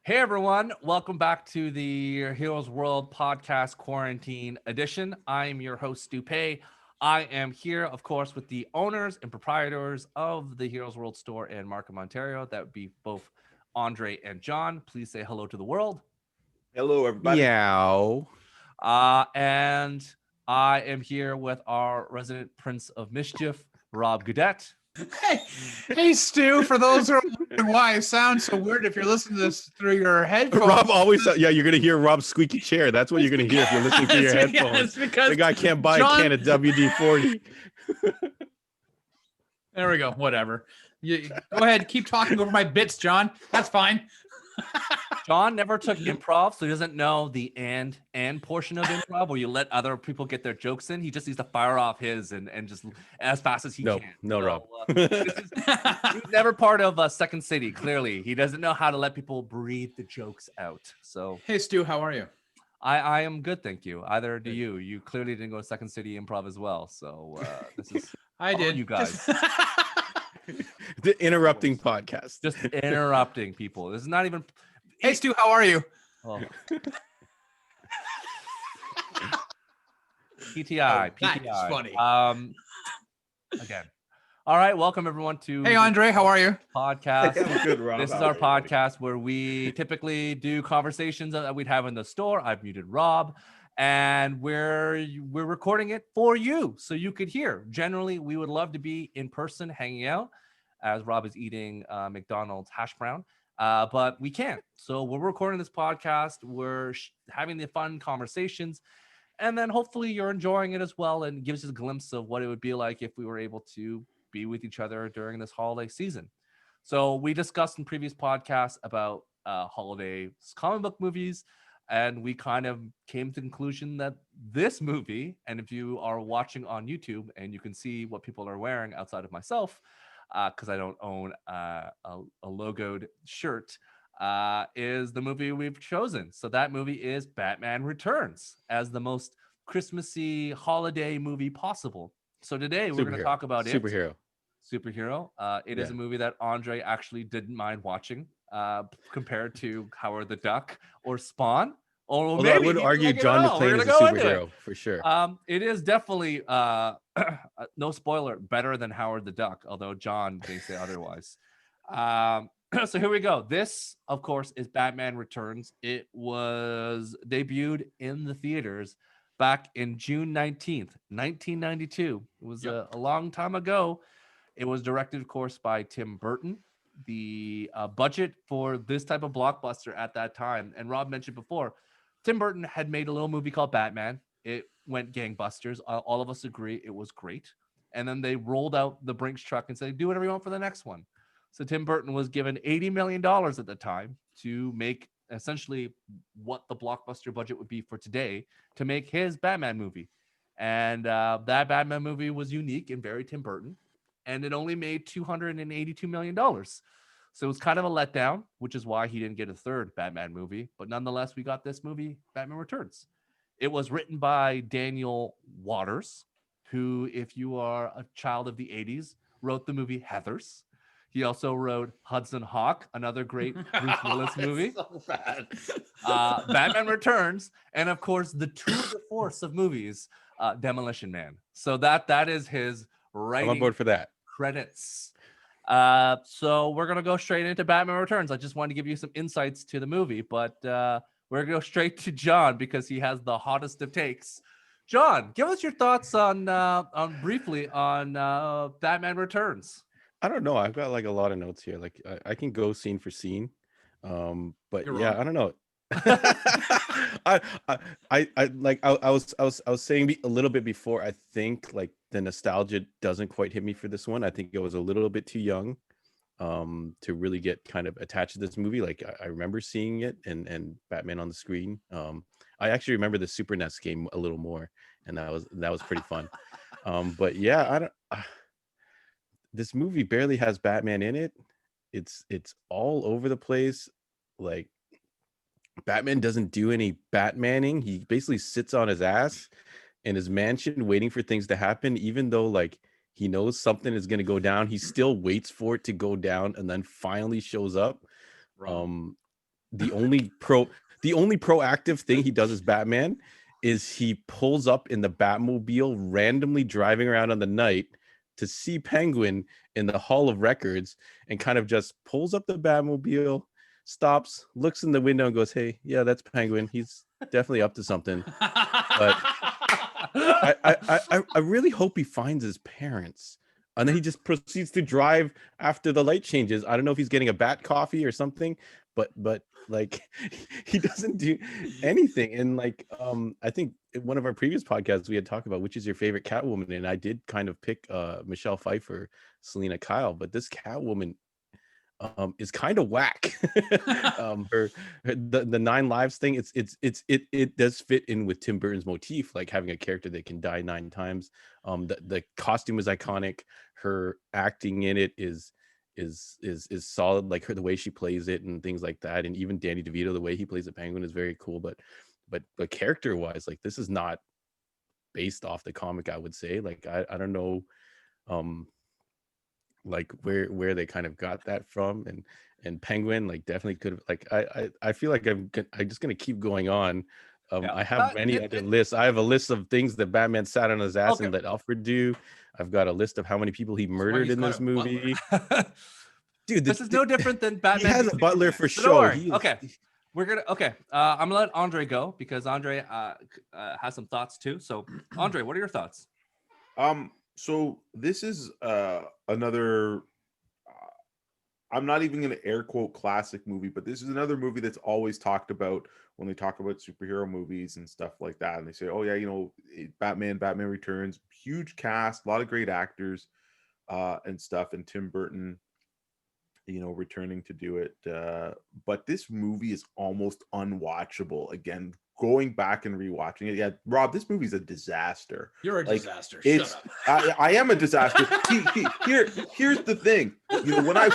Hey everyone, welcome back to the Heroes World Podcast Quarantine Edition. I'm your host, Stu Pei. I am here, of course, with the owners and proprietors of the Heroes World store in Markham, Ontario. That would be both Andre and John. Please say hello to the world. Hello, everybody. Meow. And I am here with our resident Prince of Mischief, Rob Gaudet. Hey, Stu. For those who are wondering why I sound so weird, if you're listening to this through your headphones, Rob always, you're gonna hear Rob's squeaky chair. That's what you're gonna hear if you're listening to your headphones. because The guy can't buy a can of WD-40. There we go. Whatever. You, go ahead. Keep talking over my bits, John. That's fine. John never took improv, so he doesn't know the and portion of improv where you let other people get their jokes in. He just needs to fire off his and just as fast as he can. No, So, Rob. He's never part of Second City, clearly. He doesn't know how to let people breathe the jokes out. So Hey, Stu. How are you? I am good, thank you. Either do you. You clearly didn't go to Second City improv as well. So this is I did. you guys. The interrupting podcast. Just interrupting people. This is not even... Hey, Stu. How are you? Oh. PTI. That's funny. Again. All right, welcome everyone to Hey, Andre. How are you? podcast. I'm good, Rob. This is How our are you, buddy? podcast where we typically do conversations that we'd have in the store. I've muted Rob, and we're recording it for you so you could hear. Generally, we would love to be in person hanging out as Rob is eating McDonald's hash brown. But we can't. So we're recording this podcast. We're having the fun conversations, and then hopefully you're enjoying it as well, and gives us a glimpse of what it would be like if we were able to be with each other during this holiday season. So we discussed in previous podcasts about holiday comic book movies, and we kind of came to the conclusion that this movie, and if you are watching on YouTube and you can see what people are wearing outside of myself, because I don't own a logoed shirt, is the movie we've chosen. So that movie is Batman Returns as the most Christmassy holiday movie possible. So today we're going to talk about Superhero. Superhero. It is a movie that Andre actually didn't mind watching compared to Howard the Duck or Spawn. Or Although maybe I would he argue like it John all. We're McClane is a gonna go into it. superhero for sure. It is definitely no spoiler, better than Howard the Duck, although John may say otherwise. So here we go. This, of course, is Batman Returns. It was debuted in the theaters back in June 19th, 1992. It was a long time ago. It was directed, of course, by Tim Burton. The budget for this type of blockbuster at that time, and Rob mentioned before, Tim Burton had made a little movie called Batman. It went gangbusters. All of us agree it was great. And then they rolled out the Brinks truck and said, do whatever you want for the next one. So Tim Burton was given $80 million at the time to make essentially what the blockbuster budget would be for today to make his Batman movie. And that Batman movie was unique and very Tim Burton. And it only made $282 million. So it was kind of a letdown, which is why he didn't get a third Batman movie. But nonetheless, we got this movie, Batman Returns. It was written by Daniel Waters, who, if you are a child of the 80s, wrote the movie Heathers. He also wrote Hudson Hawk, another great Bruce Willis movie. So bad. Batman Returns, and of course, the tour de force of movies, Demolition Man. So that is his writing I'm on board for that. credits. So we're gonna go straight into Batman Returns. I just wanted to give you some insights to the movie, but we're gonna go straight to John because he has the hottest of takes. John, give us your thoughts on briefly on Batman Returns. I don't know. I've got like a lot of notes here. Like I can go scene for scene. But You're yeah, wrong. I don't know. I was saying a little bit before. I think like the nostalgia doesn't quite hit me for this one. I think it was a little bit too young to really get kind of attached to this movie. Like I remember seeing it and Batman on the screen. I actually remember the Super NES game a little more, and that was pretty fun. But yeah, I don't. This movie barely has Batman in it. It's all over the place. Like Batman doesn't do any Batmaning. He basically sits on his ass in his mansion waiting for things to happen, even though like he knows something is going to go down. He still waits for it to go down and then finally shows up. Wrong. the only proactive thing he does as Batman is he pulls up in the Batmobile randomly driving around on the night to see Penguin in the Hall of Records and kind of just pulls up the Batmobile, stops, looks in the window and goes, "Hey, yeah, that's Penguin. He's definitely up to something." But I really hope he finds his parents. And then he just proceeds to drive after the light changes. I don't know if he's getting a bat coffee or something, but like he doesn't do anything. And like I think in one of our previous podcasts we had talked about which is your favorite Catwoman, and I did kind of pick Michelle Pfeiffer, Selena Kyle, but this Catwoman is kind of whack. The 9 lives thing, it does fit in with Tim Burton's motif, like having a character that can die 9 times. The costume is iconic. Her acting in it is solid, like the way she plays it and things like that. And even Danny DeVito, the way he plays the Penguin is very cool. But character wise, like this is not based off the comic, I would say. Like I don't know like where they kind of got that from. And Penguin like definitely could have, like I feel like I'm just gonna keep going on. I have many other lists. I have a list of things that Batman sat on his ass and let Alfred do. I've got a list of how many people he murdered in this movie. Dude, this is no different than Batman. He has a butler for sure. Okay. We're gonna I'm gonna let Andre go because Andre has some thoughts too. So Andre, what are your thoughts? So this is another I'm not even going to air quote classic movie, but this is another movie that's always talked about when they talk about superhero movies and stuff like that. And they say, oh yeah, you know, Batman Returns, huge cast, a lot of great actors and stuff, and Tim Burton, you know, returning to do it. But this movie is almost unwatchable. Again, going back and rewatching it. Yeah, Rob, this movie's a disaster. You're a like, disaster. Shut up. I am a disaster. Here's the thing. You know, when I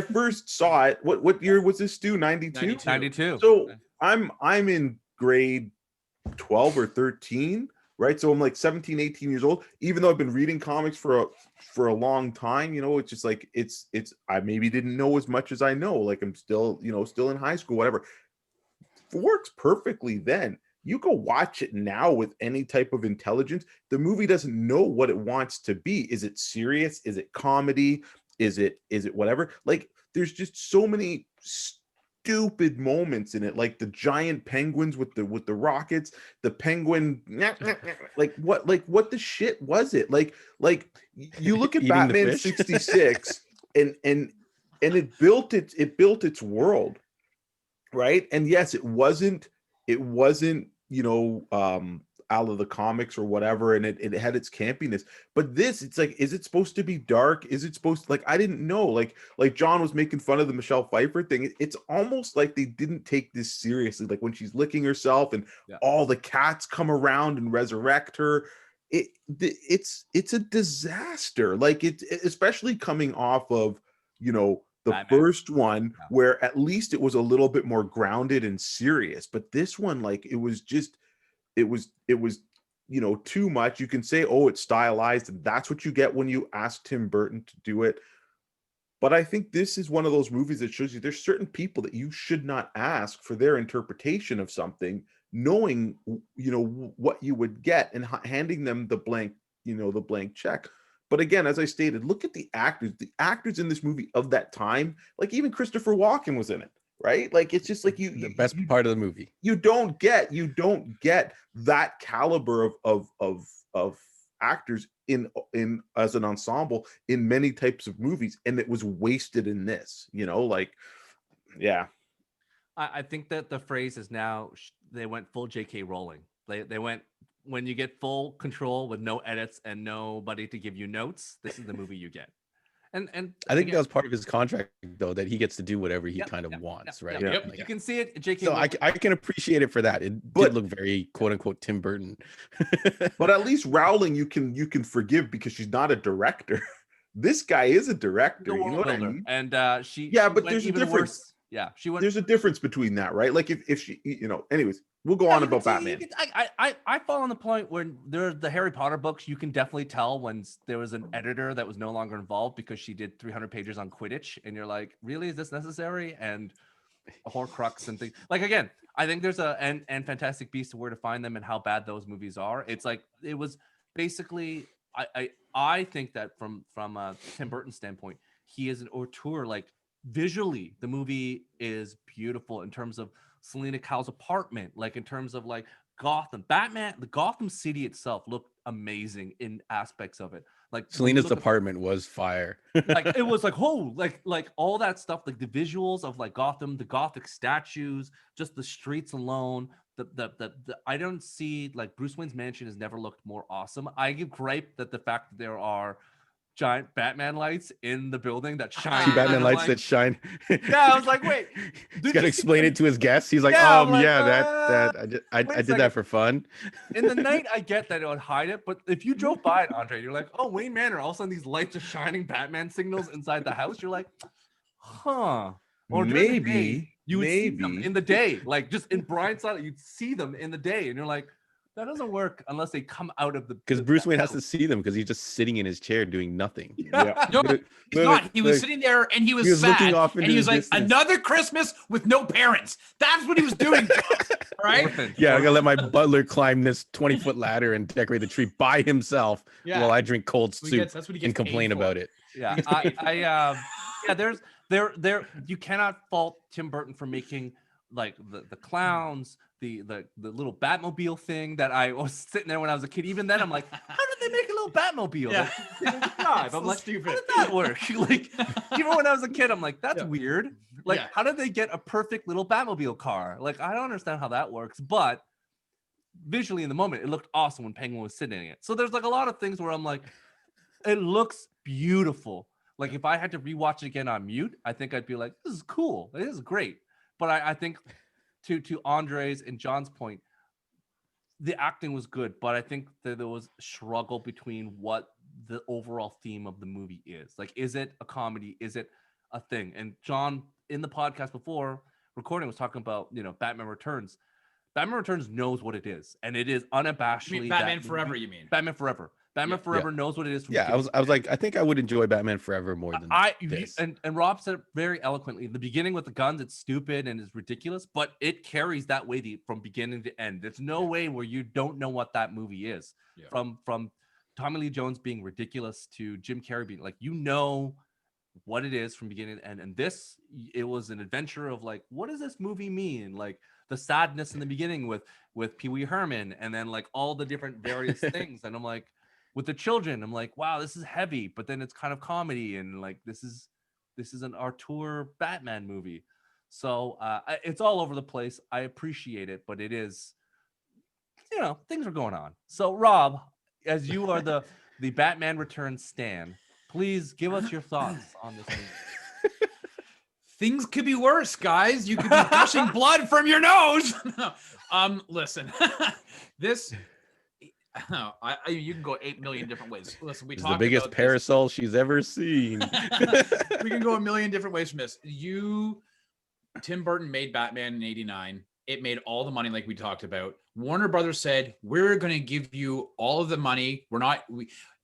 first saw it, what year was this, Stu? 92? 92. So I'm in grade 12 or 13, right? So I'm like 17, 18 years old. Even though I've been reading comics for a long time, you know, it's just like it's I maybe didn't know as much as I know. Like I'm still, you know, still in high school, whatever. Works perfectly then. You go watch it now with any type of intelligence. The movie doesn't know what it wants to be. Is it serious? Is it comedy? Is it whatever? Like there's just so many stupid moments in it, like the giant penguins with the rockets, the penguin like what the shit was it? Like you look at Batman 66 and it built its world. Right. And yes, it wasn't, you know, out of the comics or whatever. And it had its campiness. But this, it's like, is it supposed to be dark? Is it supposed to, like, I didn't know. Like John was making fun of the Michelle Pfeiffer thing. It's almost like they didn't take this seriously. Like when she's licking herself and all the cats come around and resurrect her. It's a disaster. Like it, especially coming off of, you know, the Batman. First one where at least it was a little bit more grounded and serious, but this one, like it was, you know, too much. You can say, oh, it's stylized, and that's what you get when you ask Tim Burton to do it. But I think this is one of those movies that shows you there's certain people that you should not ask for their interpretation of something, knowing, you know, what you would get and handing them the blank check. But again, as I stated, look at the actors. The actors in this movie of that time, like even Christopher Walken was in it, right? Like it's just like the best part of the movie. You don't get that caliber of actors in as an ensemble in many types of movies, and it was wasted in this. You know, like yeah. I think that the phrase is now they went full J.K. Rowling. They went. When you get full control with no edits and nobody to give you notes, this is the movie you get. And I think that was part of his contract, though, that he gets to do whatever he kind of wants, right? Yeah. Like, you can see it, J.K. So I can appreciate it for that. It did look very quote unquote Tim Burton. But at least Rowling, you can forgive because she's not a director. This guy is a director. You know what I mean? And but there's a difference. Worse. Yeah, There's a difference between that, right? Like if she, you know, anyways. We'll go on about Batman. I fall on the point where the Harry Potter books, you can definitely tell when there was an editor that was no longer involved because she did 300 pages on Quidditch. And you're like, really, is this necessary? And Horcrux and things. Like again, I think there's and Fantastic Beasts and Where to Find Them and how bad those movies are. It's like it was basically I think that from a Tim Burton standpoint, he is an auteur. Like visually, the movie is beautiful in terms of Selena Kyle's apartment, like in terms of like Gotham, Batman, the Gotham City itself looked amazing in aspects of it. Like Selena's apartment was fire. like it was like like all that stuff, like the visuals of like Gotham, the Gothic statues, just the streets alone. The I don't see like Bruce Wayne's mansion has never looked more awesome. I give gripe that the fact that there are giant Batman lights in the building that shine. Batman lights that shine. Yeah, I was like, wait. He's got to explain it to his guests. He's like, Yeah, I did that for fun. In the night, I get that it would hide it, but if you drove by it, Andre, you're like, oh, Wayne Manor. All of a sudden, these lights are shining Batman signals inside the house. You're like, huh. Or during the day, you would see them in the day, like just in Brian's side, you'd see them in the day, and you're like, that doesn't work unless they come out of the. Because Bruce Wayne has to see them because he's just sitting in his chair doing nothing. Yeah. No, he's not. He was sitting there and he was sad. Looking off into and he was like, distance. another Christmas with no parents. That's what he was doing. All right. Yeah, I gotta let my butler climb this 20-foot ladder and decorate the tree by himself while I drink cold soup That's what he gets and complain about it. Yeah, there. You cannot fault Tim Burton for making like the clowns, the little Batmobile thing that I was sitting there when I was a kid. Even then, I'm like, how did they make a little Batmobile? Yeah. Like, I'm like, stupid. How did that work? Like, even when I was a kid, I'm like, that's weird. Like, how did they get a perfect little Batmobile car? Like, I don't understand how that works, but visually in the moment, it looked awesome when Penguin was sitting in it. So there's like a lot of things where I'm like, it looks beautiful. Like if I had to rewatch it again on mute, I think I'd be like, this is cool. It is great. But I think to Andre's and John's point, the acting was good, but I think that there was a struggle between what the overall theme of the movie is. Like, is it a comedy? Is it a thing? And John, in the podcast before recording, was talking about, you know, Batman Returns. Batman Returns knows what it is, and it is unabashedly You mean Batman Forever, you mean? Batman Forever. Batman Forever knows what it is. I was like, I think I would enjoy Batman Forever more than this. And Rob said it very eloquently. In the beginning with the guns, it's stupid and it's ridiculous, but it carries that way from beginning to end. There's no way where you don't know what that movie is. Yeah. From Tommy Lee Jones being ridiculous to Jim Carrey being like, you know what it is from beginning to end. And this, it was an adventure of like, what does this movie mean? Like the sadness in the beginning with Pee Wee Herman, and then like all the different various things. And I'm like, with the children, I'm like, wow, this is heavy, but then it's kind of comedy, and like this is an auteur Batman movie. So it's all over the place. I appreciate it, but it is, you know, things are going on. So Rob, as you are the Batman Returns stan, please give us your thoughts on this movie. Things could be worse, guys. You could be gushing blood from your nose. Listen, this. You can go 8 million different ways. Listen, It's the biggest parasol she's ever seen. We can go a million different ways from this. Tim Burton made Batman in '89. It made all the money, like we talked about. Warner Brothers said, we're going to give you all of the money.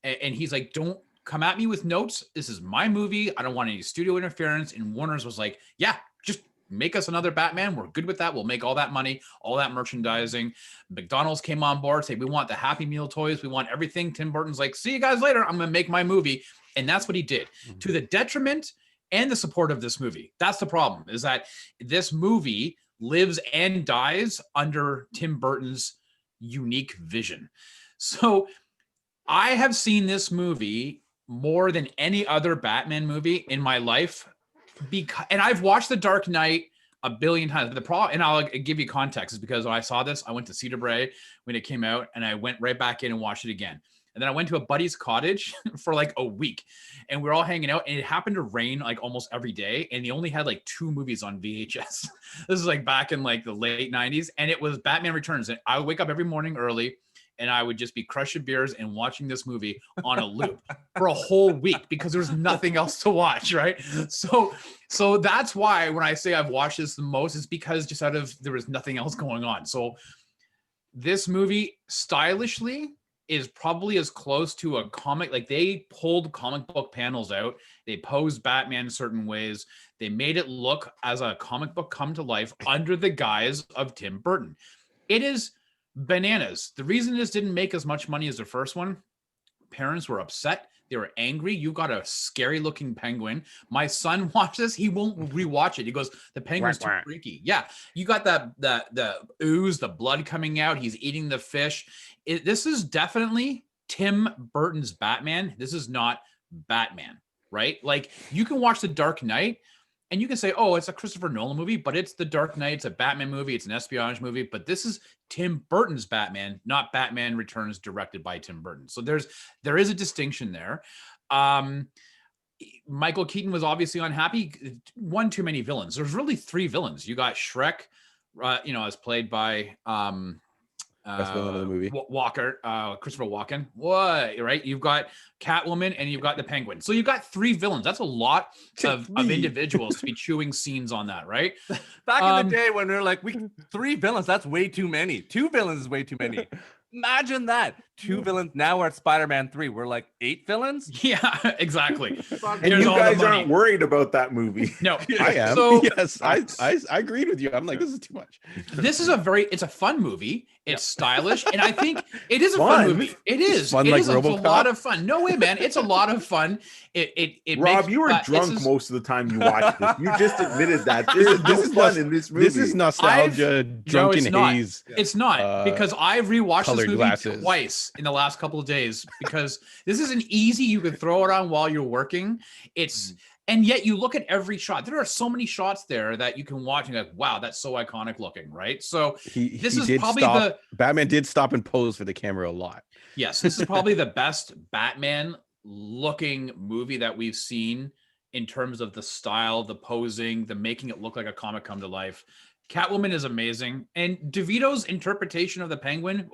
And he's like, don't come at me with notes. This is my movie. I don't want any studio interference. And Warner's was like, yeah, just make us another Batman. We're good with that. We'll make all that money, all that merchandising. McDonald's came on board, say, we want the Happy Meal toys. We want everything. Tim Burton's like, see you guys later. I'm going to make my movie. And that's what he did, to the detriment and the support of this movie. That's the problem, is that this movie lives and dies under Tim Burton's unique vision. So I have seen this movie more than any other Batman movie in my life. And I've watched The Dark Knight a billion times. The problem, and I'll give you context, is because when I saw this, I went to Cedar Brae when it came out, and I went right back in and watched it again. And then I went to a buddy's cottage for like a week, and we were all hanging out, and it happened to rain like almost every day. And he only had like 2 movies on VHS. This is like back in like the late 90s. And it was Batman Returns. And I would wake up every morning early, and I would just be crushing beers and watching this movie on a loop for a whole week because there was nothing else to watch, right? So that's why when I say I've watched this the most, it's because just there was nothing else going on. So this movie stylishly is probably as close to a comic. Like, they pulled comic book panels out. They posed Batman in certain ways. They made it look as a comic book come to life under the guise of Tim Burton. It is bananas. The reason this didn't make as much money as the first one, parents were upset. They were angry. You got a scary looking penguin. My son watched this. He won't rewatch it. He goes, the penguin's too freaky. Yeah. You got the ooze, the blood coming out. He's eating the fish. This is definitely Tim Burton's Batman. This is not Batman, right? Like, you can watch The Dark Knight and you can say, oh, it's a Christopher Nolan movie, but it's The Dark Knight. It's a Batman movie. It's an espionage movie, but this is Tim Burton's Batman, not Batman Returns directed by Tim Burton. So there is a distinction there. Michael Keaton was obviously unhappy. One too many villains. There's really 3 villains. You got Shrek, as played by Best villain of the movie. Christopher Walken. What, right? You've got Catwoman and you've got the Penguin. So you've got 3 villains. That's a lot of individuals to be chewing scenes on that, right? Back in the day when we were like, 3 villains, that's way too many. 2 villains is way too many. Imagine that. 2 villains. Now we're at Spider-Man 3. We're like 8 villains. Yeah, exactly. And you guys aren't worried about that movie. No, I am. So, yes, I agreed with you. I'm like, this is too much. This is it's a fun movie. It's stylish, and I think it is a fun movie. It is. Fun, it like is a RoboCop? lot of fun. No way, man. It's a lot of fun. Rob, you were drunk most of the time you watched this. You just admitted that. This is fun in this movie. This is nostalgia, drunken haze. It's not, because I rewatched this movie glasses. twice in the last couple of days, because this is an easy, you can throw it on while you're working. And yet you look at every shot. There are so many shots there that you can watch and go, wow, that's so iconic looking, right? So Batman did stop and pose for the camera a lot. Yes, this is probably the best Batman looking movie that we've seen in terms of the style, the posing, the making it look like a comic come to life. Catwoman is amazing. And DeVito's interpretation of the Penguin,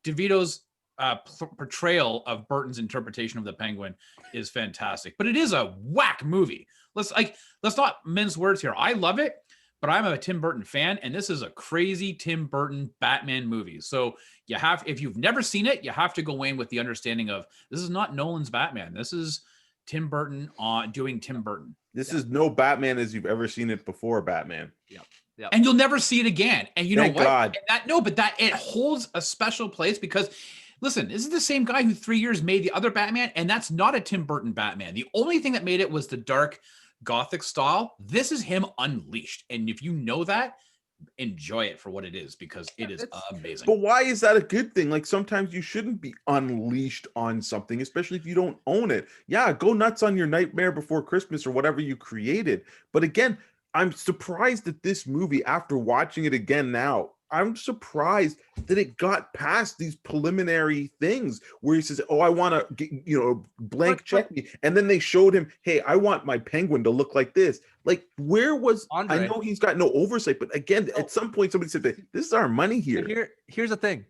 DeVito's portrayal of Burton's interpretation of the Penguin is fantastic, but it is a whack movie. Let's not mince words here. I love it, but I'm a Tim Burton fan, and this is a crazy Tim Burton Batman movie. So if you've never seen it, you have to go in with the understanding of this is not Nolan's Batman. This is Tim Burton doing Tim Burton. This is no Batman as you've ever seen it before, Batman. Yeah. And you'll never see it again. And you Thank know what? God. But it holds a special place because, listen, this is the same guy who 3 years made the other Batman, and that's not a Tim Burton Batman. The only thing that made it was the dark Gothic style. This is him unleashed. And if you know that, enjoy it for what it is, because it is amazing. But why is that a good thing? Like, sometimes you shouldn't be unleashed on something, especially if you don't own it. Yeah, go nuts on your Nightmare Before Christmas or whatever you created. But again, I'm surprised that this movie, after watching it again now, I'm surprised that it got past these preliminary things where he says, oh, I want to, blank check me. And then they showed him, hey, I want my penguin to look like this. Like, where was, Andre, I know he's got no oversight, but again, at some point somebody said, this is our money here. Here's the thing.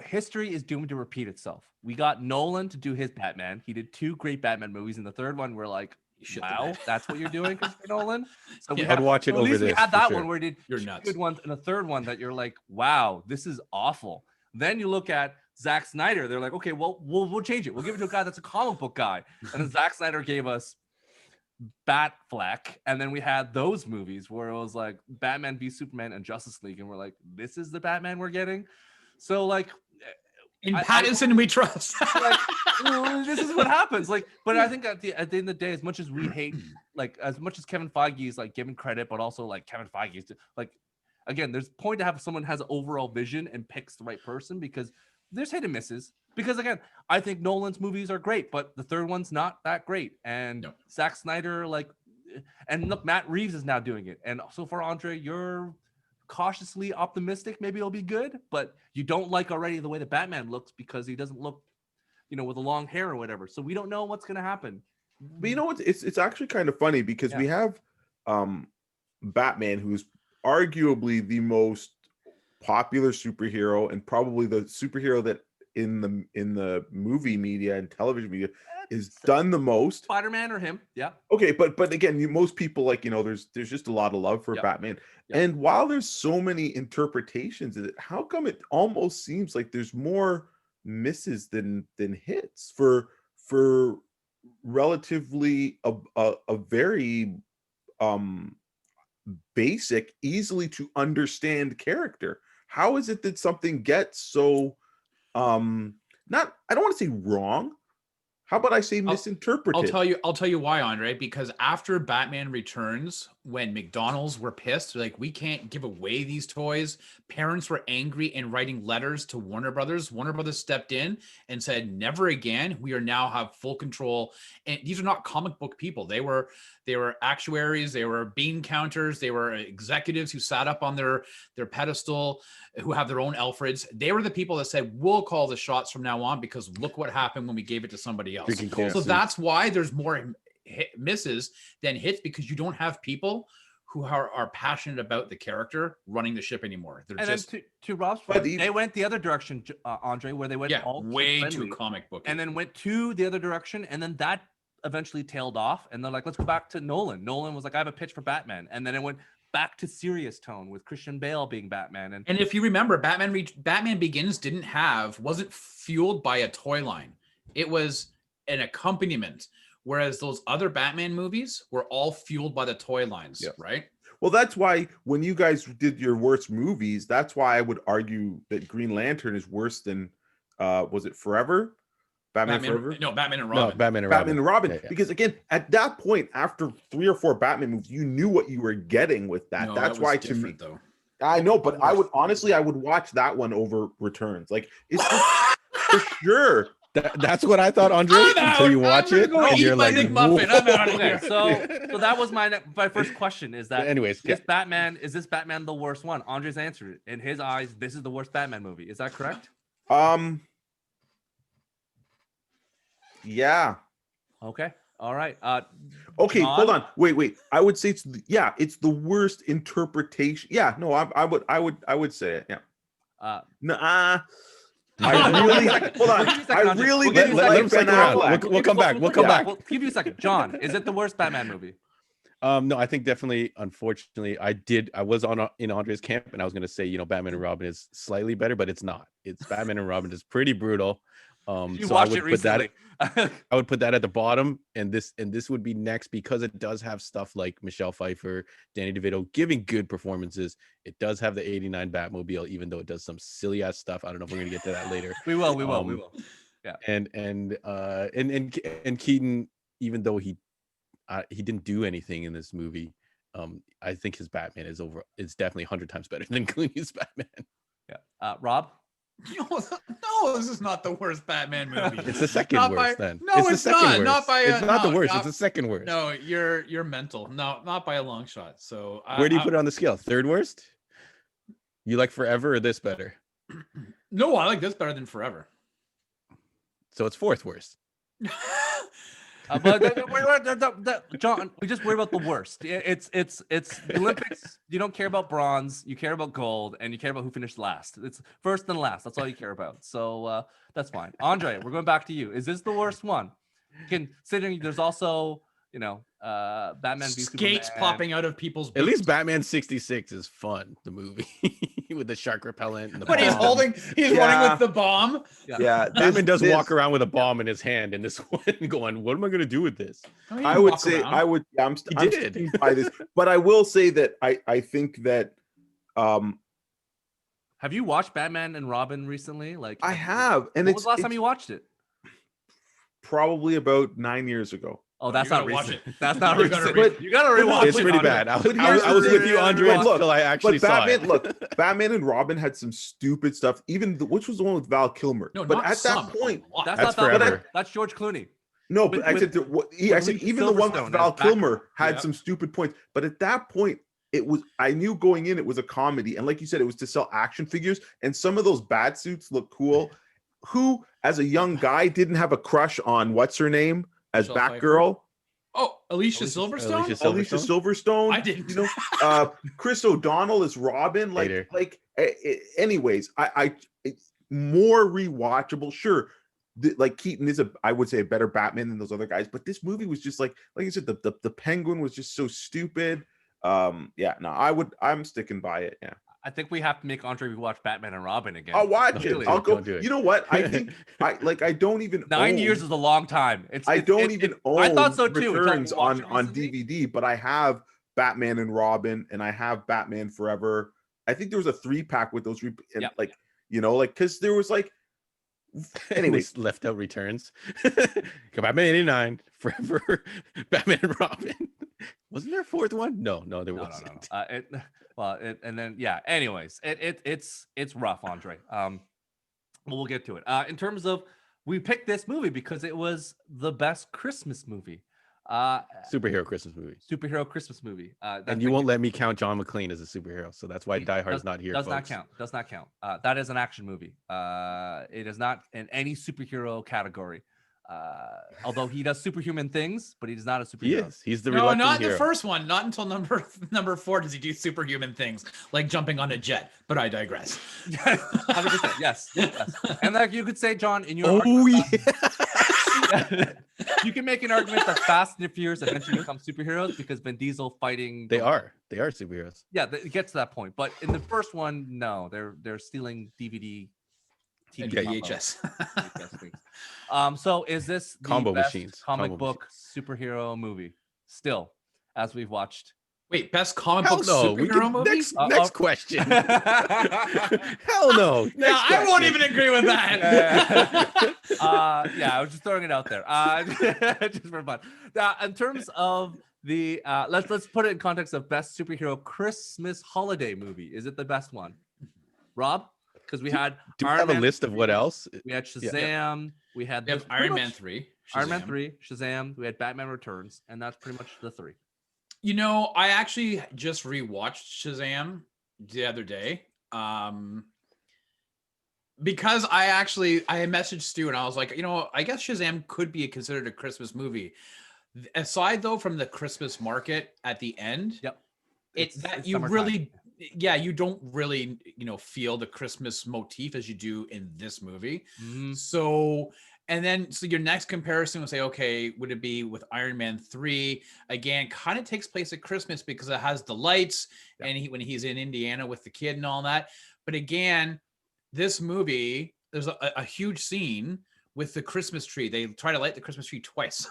History is doomed to repeat itself. We got Nolan to do his Batman. He did 2 great Batman movies. In the third one, we're like, wow, that's what you're doing, Christopher Nolan. So I'd watch it over this. We had that one where he did you're 2 nuts. good ones, and a third one that you're like, wow, this is awful. Then you look at Zack Snyder. They're like, okay, well, we'll change it. We'll give it to a guy that's a comic book guy. And then Zack Snyder gave us Batfleck, and then we had those movies where it was like Batman v Superman and Justice League, and we're like, this is the Batman we're getting. So like, in Pattinson we trust. Like, this is what happens. Like, but I think at the end of the day, as much as we hate, like, as much as Kevin Feige is like given credit, but also like Kevin Feige is like, again, there's a point to have someone has an overall vision and picks the right person, because there's hit and misses. Because again, I think Nolan's movies are great, but the third one's not that great. And Zack Snyder, like, and look, Matt Reeves is now doing it. And so far, Andre, you're cautiously optimistic. Maybe it'll be good, but you don't like already the way the Batman looks because he doesn't look, with the long hair or whatever. So we don't know what's going to happen. But you know what? It's actually kind of funny because we have Batman, who's arguably the most popular superhero and probably the superhero that in the movie media and television media is done the most. Spider-Man or him. Yeah. Okay, but again, most people like, there's just a lot of love for Batman. And while there's so many interpretations of it, how come it almost seems like there's more misses than hits for relatively a very basic, easily to understand character. How is it that something gets so not, I don't want to say wrong. How about I say misinterpreted? I'll tell you why, Andre, because after Batman Returns, when McDonald's were pissed, like, we can't give away these toys. Parents were angry and writing letters to Warner Brothers. Warner Brothers stepped in and said, never again. We are now have full control. And these are not comic book people. They were actuaries, they were bean counters, they were executives who sat up on their pedestal, who have their own Alfreds. They were the people that said, we'll call the shots from now on, because look what happened when we gave it to somebody else. So that's why there's more misses than hits, because you don't have people who are passionate about the character running the ship anymore. They're just to Rob's point, they went the other direction, Andre, where they went all way too comic book, and then went to the other direction, and then that eventually tailed off, and they're like, let's go back to Nolan. Nolan was like, I have a pitch for Batman, and then it went back to serious tone with Christian Bale being Batman. And if you remember, Batman Begins wasn't fueled by a toy line. It was an accompaniment. Whereas those other Batman movies were all fueled by the toy lines, right? Well, that's why when you guys did your worst movies, that's why I would argue that Green Lantern is worse than, was it Forever? Batman Forever? No, Batman and Robin. No, Batman and Robin. Yeah. Because again, at that point, after 3 or 4 Batman movies, you knew what you were getting with that. No, that's that why to me, though. I know, but I would watch that one over Returns. Like, it's for sure. That's what I thought, Andre. Until you watch it, and you're like, I'm out of here. So that was my first question. Is that, anyways, is this Batman the worst one? Andre's answered it. In his eyes, this is the worst Batman movie. Is that correct? Yeah. Okay. All right. Okay, John? hold on. Wait. I would say it's the worst interpretation. Yeah, no, I would say it. Yeah. I really hold on. I really didn't like Ben Affleck. We'll come back. We'll come back. We'll give you a second. John, is it the worst Batman movie? No, I think definitely. Unfortunately, I was in Andre's camp, and I was going to say, Batman and Robin is slightly better, but it's not. It's Batman and Robin is pretty brutal. You watched it recently. I would put that at the bottom, and this would be next, because it does have stuff like Michelle Pfeiffer, Danny DeVito giving good performances. It does have the '89 Batmobile, even though it does some silly ass stuff. I don't know if we're gonna get to that later. We will. Yeah. And Keaton, even though he didn't do anything in this movie, I think his Batman is definitely 100 times better than Clooney's Batman. Yeah. Rob? No, this is not the worst Batman movie. It's the second worst. Then no, it's not. Not by. It's not the worst. It's the second worst. No, you're mental. No, not by a long shot. So where do you put it on the scale? Third worst? You like Forever or this better? No, I like this better than Forever. So it's fourth worst. But John, we just worry about the worst. It's the Olympics. You don't care about bronze. You care about gold, and you care about who finished last. It's first and last. That's all you care about. So that's fine. Andre, we're going back to you. Is this the worst one? Considering there's also Batman v skates Superman. popping out of people's boots. At least Batman 66 is fun, the movie. With the shark repellent and the when bomb. he's running with the bomb. Yeah, Batman does walk around with a bomb in his hand, and this one going, what am I going to do with this? I would say around. I'm sticking by this, but I will say that I think that have you watched Batman and Robin recently? Like, I have, and when was the last time you watched it? Probably about 9 years ago. Oh, that's not recent. That's not You recent. gotta You gotta rewatch it. It's pretty bad. I was with you, Andre, until I actually saw it. Batman and Robin had some stupid stuff. Even which was the one with Val Kilmer. No, but not at some. that point, that's not Forever. That's George Clooney. No, but I said even the one with Val Kilmer had some stupid points. But at that point, I knew going in it was a comedy, and like you said, it was to sell action figures, and some of those bat suits look cool. Who, as a young guy, didn't have a crush on what's her name as Batgirl? Oh, Alicia Silverstone. Alicia Silverstone. I didn't. Chris O'Donnell is Robin. Anyways, I more rewatchable. Sure, like Keaton is I would say a better Batman than those other guys, but this movie was just like you said, the Penguin was just so stupid. I'm sticking by it. Yeah. I think we have to make Andre rewatch Batman and Robin again. I'll watch it. I'll go. You know what? I think I don't even 9 years is a long time. I don't even own I thought so too. Returns on DVD, but I have Batman and Robin, and I have Batman Forever. I think there was a 3-pack with those, and Yep. like, you know, like, because there was like, anyway, They left out returns. Batman 89, Forever, Batman and Robin. Wasn't there a fourth one? No, there wasn't. And then yeah. Anyways, it's rough, Andre. We'll get to it. In terms of, we picked this movie because it was the best Christmas movie. Superhero Christmas movie. Superhero Christmas movie. And you won't let me count John McClane as a superhero, so that's why Die Hard's not here. Does folks. not count. That is an action movie. It is not in any superhero category. Although he does superhuman things, but he's not a superhero. He is. He's the No, reluctant not hero. the first one. Not until number 4 does he do superhuman things like jumping on a jet. But I digress. 100%. Yes. And like you could say, John, in your Oh argument, you can make an argument that Fast and the Furious eventually become superheroes because Vin Diesel fighting. They are superheroes. Yeah, it gets to that point. But in the first one, no, they're stealing DVD. TV VHS. VHS things. So is this the Combo best machines. comic Combo book superhero movie? Still, as we've watched. Wait, best comic Hell book no. superhero movie? Next question. Hell no. No, I won't even agree with that. Yeah, I was just throwing it out there. Just for fun. In terms of the let's put it in context of best superhero Christmas holiday movie. Is it the best one? Rob? Because we had Do we have a list of what else? We had Shazam. We had We have Iron Man 3. Iron Man 3, Shazam. We had Batman Returns, and that's pretty much the 3. You know, I actually just rewatched Shazam the other day. Because I had messaged Stu and I was like, you know, I guess Shazam could be considered a Christmas movie. Aside though from the Christmas market at the end, Yep. It's you really, yeah, you don't really, you know, feel the Christmas motif as you do in this movie. Mhm. So your next comparison would say, okay, would it be with Iron Man 3? Again, kind of takes place at Christmas because it has the lights and when he's in Indiana with the kid and all that. But again, this movie, there's a huge scene with the Christmas tree. They try to light the Christmas tree twice,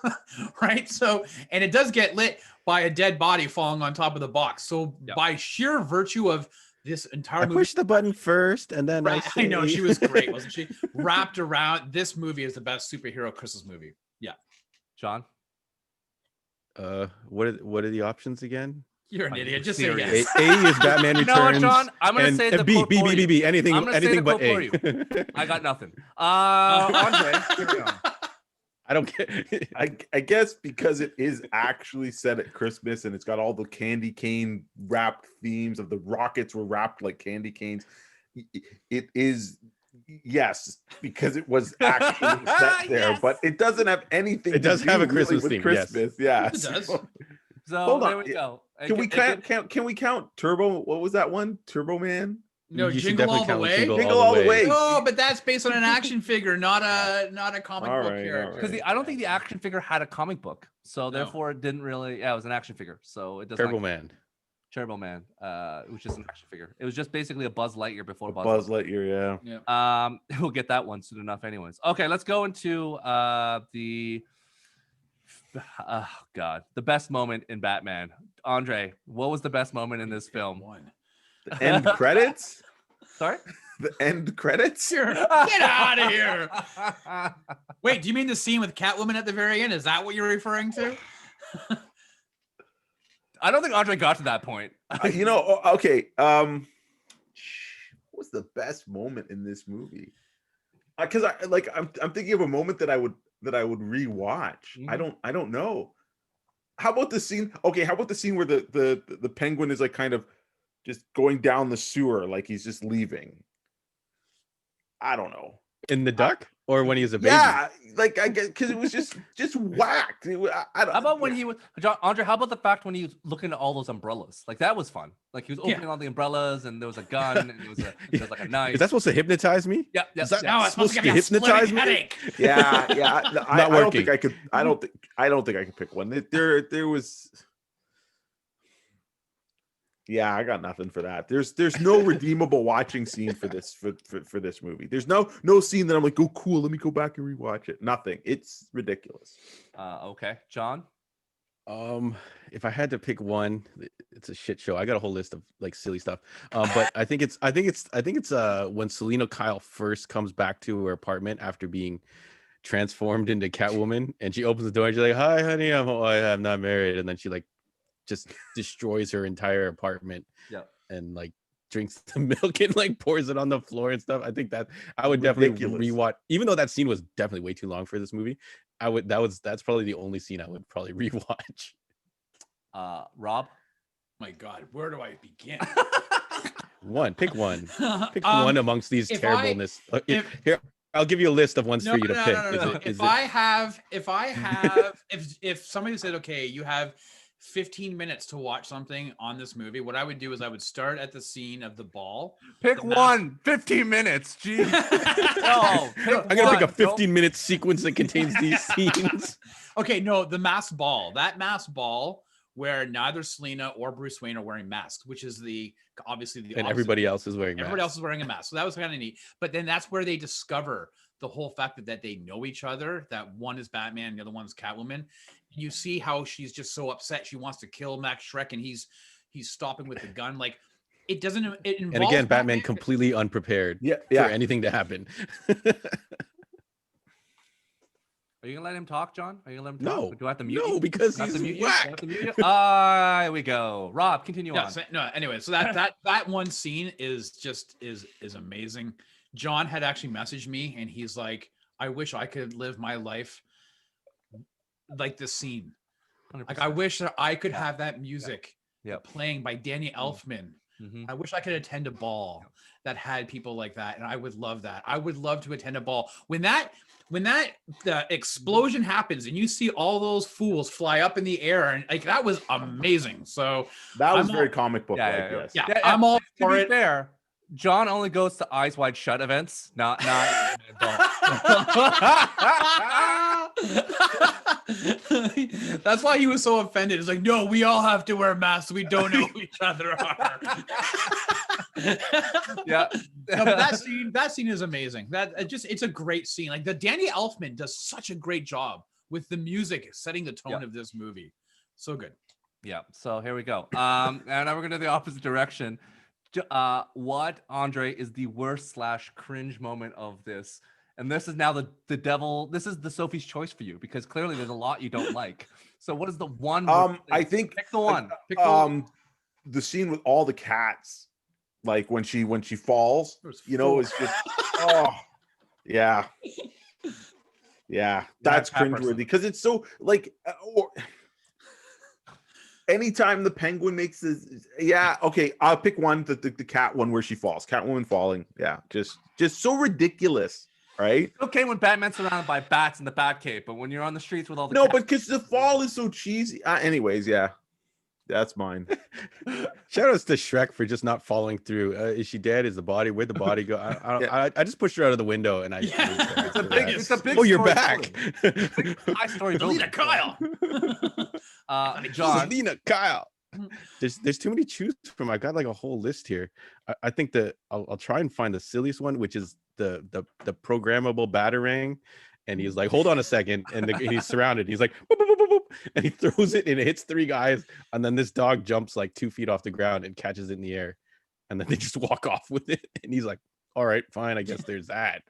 right? So, and it does get lit by a dead body falling on top of the box. So by sheer virtue of this entire movie, pushed the button first, and then I know she was great, wasn't she? Wrapped around, this movie is the best superhero Christmas movie. Yeah. John? What are the options again? You're an idiot. Just serious. say yes. A is Batman You know what, Returns. John? I'm gonna say the B, quote B, for B, you. B, B, anything, I'm gonna say anything the but quote A. for you. I got nothing. Andre, carry on. I don't care. I guess because it is actually set at Christmas and it's got all the candy cane wrapped themes of the rockets were wrapped like candy canes. It is, yes, because it was actually set there, Yes. but it doesn't have anything. It does to do have a really Christmas with theme, Christmas, yeah. It does. So Hold on. there we go. Can we can we count Turbo? What was that one? Turbo Man? No, You should Jingle definitely All the count Way. Jingle All the Way. No, but that's based on an action figure, not a comic All book right, character. all Because I don't think the action figure had a comic book, so No. therefore it didn't really. Yeah, it was an action figure, so it does. Turbo Man. Turbo Man, which is an action figure. It was just basically a Buzz Lightyear before Buzz Lightyear, yeah. Yeah. We'll get that one soon enough, anyways. Okay, let's go into the. Oh God, the best moment in Batman. Andre, what was the best moment in this film? One. The end credits? Sorry. The end credits? Get out of here. Wait, do you mean the scene with Catwoman at the very end? Is that what you're referring to? I don't think Andre got to that point. You know, okay. What was the best moment in this movie? Because I'm thinking of a moment that I would rewatch. Mhm. I don't know. How about the scene? Okay, how about the scene where the penguin is like kind of just going down the sewer, like he's just leaving? I don't know. In the duck, or when he was a baby? Yeah, like I guess because it was just whacked. I don't. How about when he was Andre? How about the fact when he was looking at all those umbrellas? Like that was fun. Like he was opening all the umbrellas, and there was a gun, and there was like a knife. Is that supposed to hypnetize me? Yeah, Is that No, it's supposed to supposed give to you a hypnotize splitting me? headache. Yeah. I don't working. think I could. I don't think I could pick one. There was. Yeah, I got nothing for that. There's no redeemable watching scene for this for this movie. There's no scene that I'm like, oh cool, let me go back and rewatch it. Nothing. It's ridiculous. Okay, John. If I had to pick one, it's a shit show. I got a whole list of like silly stuff. But I think it's when Selena Kyle first comes back to her apartment after being transformed into Catwoman, and she opens the door and she's like, "Hi, honey, I'm not married," and then she like just destroys her entire apartment. Yep. And like drinks the milk and like pours it on the floor and stuff. I think that I would definitely Ridiculous. rewatch, even though that scene was definitely way too long for this movie. That's probably the only scene I would probably rewatch. Rob? My God, where do I begin? Pick one one amongst these terribleness. Here, I'll give you a list of ones for you to pick. No. If somebody said, okay, you have 15 minutes to watch something on this movie, what I would do is I would start at the scene of the ball. Pick one. 15 minutes. Jeez. No, I'm gonna pick a 15-minute sequence that contains these scenes. Okay, no, the masked ball. That masked ball where neither Selena or Bruce Wayne are wearing masks, which is obviously the And opposite. Everybody else is wearing a mask. So that was kind of neat. But then that's where they discover the whole fact that they know each other, that one is Batman and the other one's Catwoman. You see how she's just so upset. She wants to kill Max Schreck and he's stopping with the gun. Like it involves And again, Batman completely unprepared for anything to happen. Are you gonna let him talk, John? Are you gonna let him No. talk? Do I have to mute you? No, because Do I have to he's mute you? Do I whack. have to mute you? Here we go. Rob, continue on. Anyway, so that one scene is amazing. John had actually messaged me and he's like, I wish I could live my life like this scene. 100%. Like I wish that I could have that music Yep. playing by Danny Elfman. Mhm. I wish I could attend a ball that had people like that, and I would love that. I would love to attend a ball when the explosion happens and you see all those fools fly up in the air, and like that was amazing. So That was I'm very all- comic book like, Yeah, yes. yeah, I'm all To for be it. fair, John only goes to Eyes Wide Shut events, not That's why he was so offended. It's like, no, we all have to wear masks. We don't know who each other are. Yeah. No, but that scene is amazing. It's a great scene. Like the Danny Elfman does such a great job with the music setting the tone of this movie. So good. Yeah. So here we go. And now we're gonna do the opposite direction. What, Andre, is the worst / cringe moment of this? And this is now the devil. This is the Sophie's choice for you because clearly there's a lot you don't like. So what is the one? I think pick the one. Pick the one. The scene with all the cats, like when she falls, it's just yeah. That's cringeworthy because it's so like. Anytime the Penguin makes this, okay, I'll pick one, the cat one where she falls, Catwoman falling, just so ridiculous, right? Okay, when Batman's surrounded by bats in the Batcave, but when you're on the streets with all the but because the fall is so cheesy. Anyways, that's mine. Shout outs to Shrek for just not following through. Is she dead? Is the body? Where'd the body go? I just pushed her out of the window and it's a big. Oh, you're story back. High story. Selena Kyle. John. Selena Kyle. There's too many to choose from. I got like a whole list here. I think that I'll try and find the silliest one, which is the programmable batarang. And he's like, hold on a second. And he's surrounded. He's like, boop, boop, boop, boop, boop, and he throws it and it hits 3 guys. And then this dog jumps like 2 feet off the ground and catches it in the air. And then they just walk off with it. And he's like, all right, fine. I guess there's that.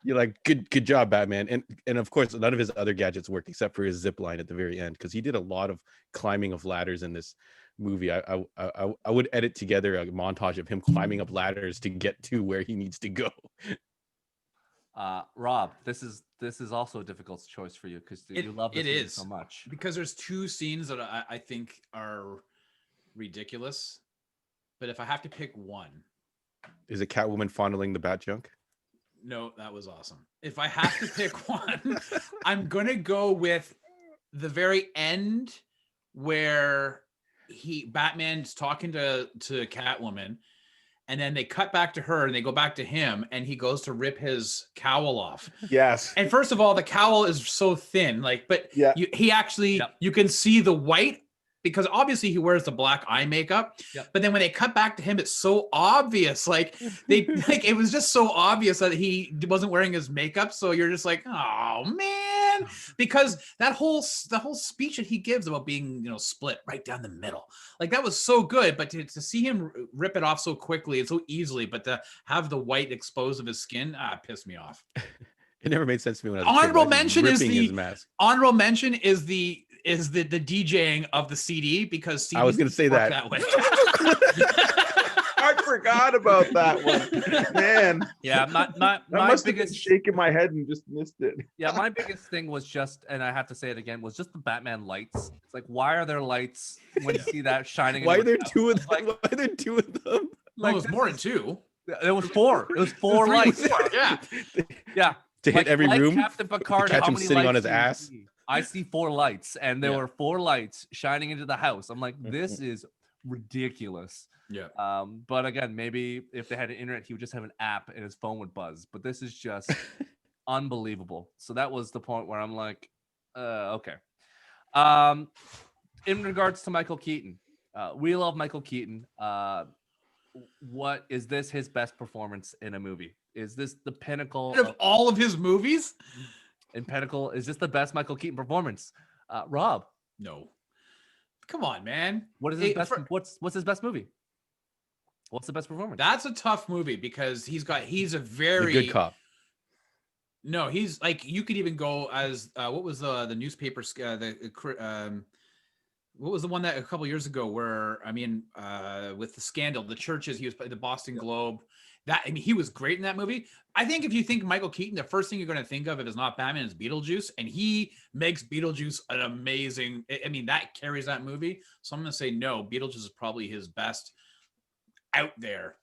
You're like, good job, Batman. And of course, none of his other gadgets worked except for his zip line at the very end, because he did a lot of climbing of ladders in this movie. I would edit together a montage of him climbing up ladders to get to where he needs to go. Rob, this is also a difficult choice for you because you love this movie so much. Because there's 2 scenes that I think are ridiculous, but if I have to pick one, is it Catwoman fondling the bat junk? No, that was awesome. If I have to pick one, I'm gonna go with the very end where Batman's talking to Catwoman. And then they cut back to her and they go back to him and he goes to rip his cowl off. Yes. And first of all, the cowl is so thin, but you can see the white because obviously he wears the black eye makeup, Yep. but then when they cut back to him, it's so obvious. Like it was just so obvious that he wasn't wearing his makeup. So you're just like, oh man, because the whole speech that he gives about being, split right down the middle, like that was so good. But to see him rip it off so quickly and so easily, but to have the white exposed of his skin, pissed me off. It never made sense to me when I was a kid. Honorable Why is he mention is ripping the his mask? honorable mention is the DJing of the CD, because CDs I was gonna say work that. way. I forgot about that one, man. Yeah, my I must have been biggest shaking my head and just missed it. yeah, my biggest thing was just, and I have to say it again, was just the Batman lights. It's like, why are there lights when you see that shining? Why are into there the house? two of them? Like, Why are there two of them? Well, like, there's more than two. It was four. It was four Three, lights. Yeah. Yeah. To hit every room? Captain Picard, catch how him many sitting on lights his do you ass? see? I see four lights, and there Yeah. were four lights shining into the house. I'm like, this is ridiculous. Yeah. But again, maybe if they had an internet, he would just have an app and his phone would buzz. But this is just unbelievable. So that was the point where I'm like, okay. In regards to Michael Keaton, we love Michael Keaton. What is this his best performance in a movie? Is this the pinnacle Out of all of his movies? in Pinnacle? Is this the best Michael Keaton performance? Rob, No. Come on, man. what is his Hey, best? What's his best movie? What's the best performance? That's a tough movie because he's a The very good cop. No, he's like, you could even go as what was the newspaper what was the one that a couple years ago where with the scandal, the churches, he was the Boston Globe. He was great in that movie. I think if you think Michael Keaton, the first thing you're going to think of if it's not Batman is Beetlejuice, and he makes Beetlejuice an amazing. That carries that movie. So I'm going to say no. Beetlejuice is probably his best out there.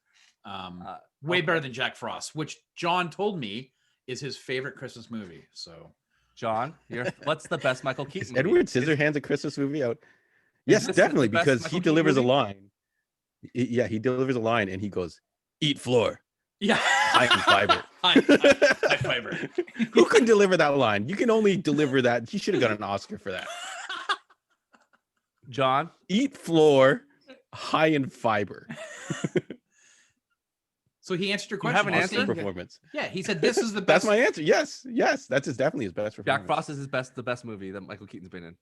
Way better than Jack Frost, which John told me is his favorite Christmas movie. So, John, what's the best Michael Keaton Is movie? Edward Scissorhands a Christmas movie out? Yes, this definitely, the best because Michael he Keaton delivers a movie? line. Yeah, he delivers a line and he goes, "Eat floor, yeah. high in fiber." High fiber. Who can deliver that line? You can only deliver that. He should have got an Oscar for that. John, Eat floor, high in fiber. So he answered your You question. have an He's answer? saying- Performance. Yeah, he said this is the That's best. my answer. Yes, that's definitely his best performance. Jack Frost is the best movie that Michael Keaton's been in.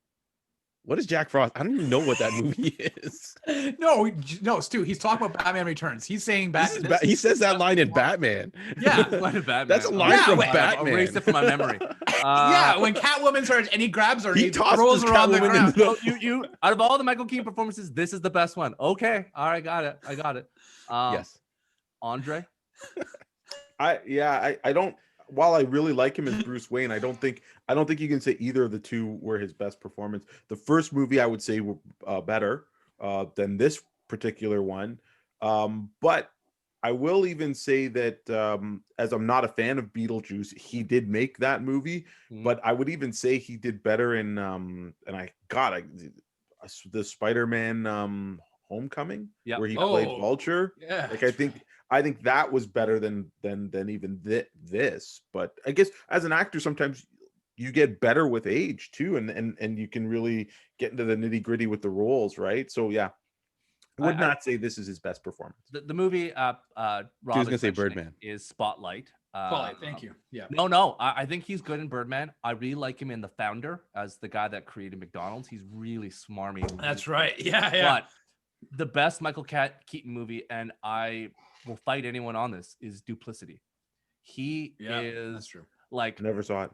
What is Jack Frost? I don't even know what that movie is. No, Stu. He's talking about Batman Returns. He's saying Batman. He says that line in Batman. Yeah, Batman. That's a line Yeah, from wait, I've Batman. erased it from my memory. yeah. When Catwoman starts and he grabs her, He he tosses throws her on the Catwoman ground. into the- Oh, you out of all the Michael Keaton performances, this is the best one. Okay, all right, got it. I got it. Yes. Andre. I don't. While I really like him as Bruce Wayne, I don't think you can say either of the two were his best performance. The first movie I would say were better than this particular one, but I will even say that as I'm not a fan of Beetlejuice, he did make that movie. Mhm. But I would even say he did better in the Spider-Man Homecoming, Yep. where he played Oh, Vulture. Yeah. Like I think that was better than even this. But I guess as an actor, sometimes you get better with age too, and you can really get into the nitty gritty with the roles, right? So yeah, I would not say this is his best performance. The movie Rob was gonna is say mentioning Birdman. is Spotlight. Spotlight, thank you. Yeah. No, I think he's good in Birdman. I really like him in The Founder as the guy that created McDonald's. He's really smarmy. That's right. Yeah. But the best Michael Keaton movie, and I will fight anyone on this, is Duplicity. He That's is true. like, I never saw it.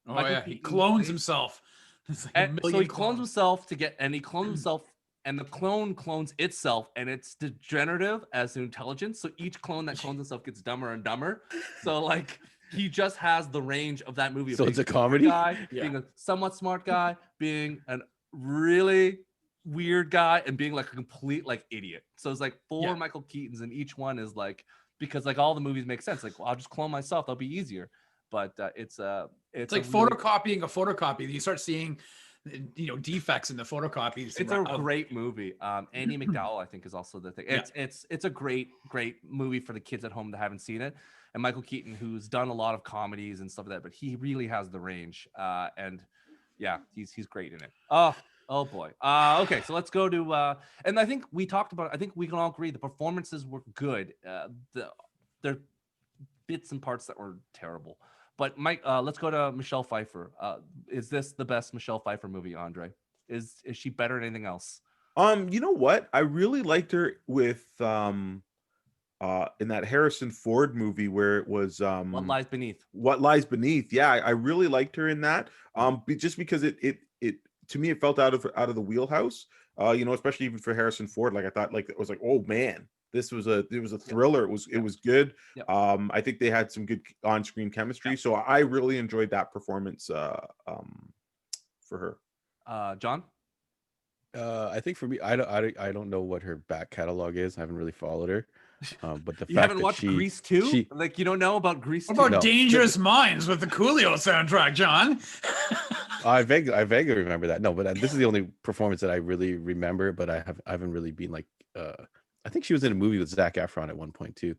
Oh Michael yeah, he Keaton clones plays- himself. It's like and a so million he clones himself he clones himself, and the clone clones itself, and it's degenerative as to intelligence. So each clone that clones himself gets dumber and dumber. So like he just has the range of that movie. of So being it's a smart comedy? guy, Yeah. being a somewhat smart guy, being a really weird guy, and being like a complete like idiot. So it's like four Yeah. Michael Keatons, and each one is like, because like all the movies make sense. Like, well, I'll just clone myself, that'll be easier. But it's It's like a really- photocopying a photocopy. You start seeing, defects in the photocopies. It's a great movie. Andy McDowell, I think, is also the thing. Yeah. It's a great movie for the kids at home that haven't seen it. And Michael Keaton, who's done a lot of comedies and stuff like that, but he really has the range. And yeah, he's great in it. Oh, Oh boy. Okay, so let's go to and I think we talked about. I think we can all agree the performances were good. There are bits and parts that were terrible. But Mike, let's go to Michelle Pfeiffer. Is this the best Michelle Pfeiffer movie, Andre? Is she better than anything else? You know what? I really liked her with in that Harrison Ford movie where it was What Lies Beneath? What Lies Beneath. Yeah, I really liked her in that. Just because it to me it felt out of the wheelhouse. You know, especially even for Harrison Ford. Like I thought, like it was like, oh man, it was a thriller. It was good. Yep. I think they had some good on-screen chemistry. So I really enjoyed that performance for her. John? I think for me, I don't know what her back catalog is. I haven't really followed her. But the You fact haven't that watched Grease 2? Like you don't know about Grease 2? What about No. Dangerous Minds with the Coolio soundtrack, John? I vaguely remember that. No, but this is the only performance that I really remember. But I haven't really been like. I think she was in a movie with Zac Efron at one point too.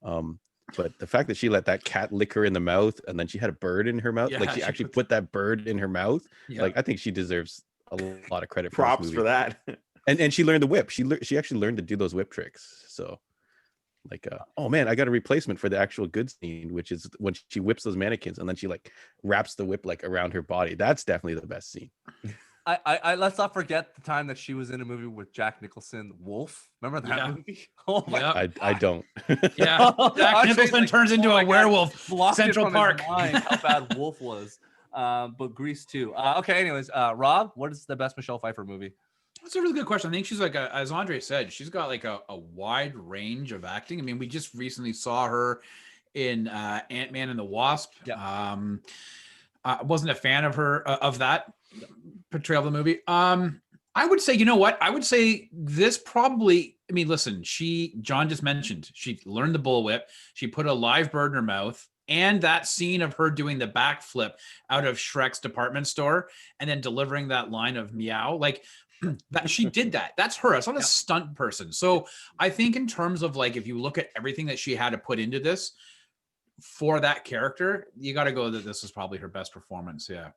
But the fact that she let that cat lick her in the mouth, and then she had a bird in her mouth, Yeah, like she she actually put that bird in her mouth. Yeah. Like I think she deserves a lot of credit. Props for for that. And she learned the whip. She actually learned to do those whip tricks. So. Like, oh man, I got a replacement for the actual good scene, which is when she whips those mannequins and then she like wraps the whip like around her body. That's definitely the best scene. I let's not forget the time that she was in a movie with Jack Nicholson, Wolf. Remember that movie? Oh my Yep. I don't. Yeah, Jack Andre's Nicholson like, turns into oh a my God, werewolf. blocked it Central from his Park. mind how bad Wolf was. But Grease too. Okay, anyways, Rob, what is the best Michelle Pfeiffer movie? That's a really good question. I think she's like, as Andre said, she's got like a wide range of acting. I mean, we just recently saw her in Ant-Man and the Wasp. Yep. I wasn't a fan of her, of that portrayal of the movie. I would say, you know what? I would say this probably, I mean, listen, John just mentioned, she learned the bullwhip. She put a live bird in her mouth. And that scene of her doing the backflip out of Shrek's department store and then delivering that line of meow, like that she did that. That's her. It's not a stunt person. So I think in terms of like, if you look at everything that she had to put into this for that character, you got to go that this is probably her best performance. Yeah.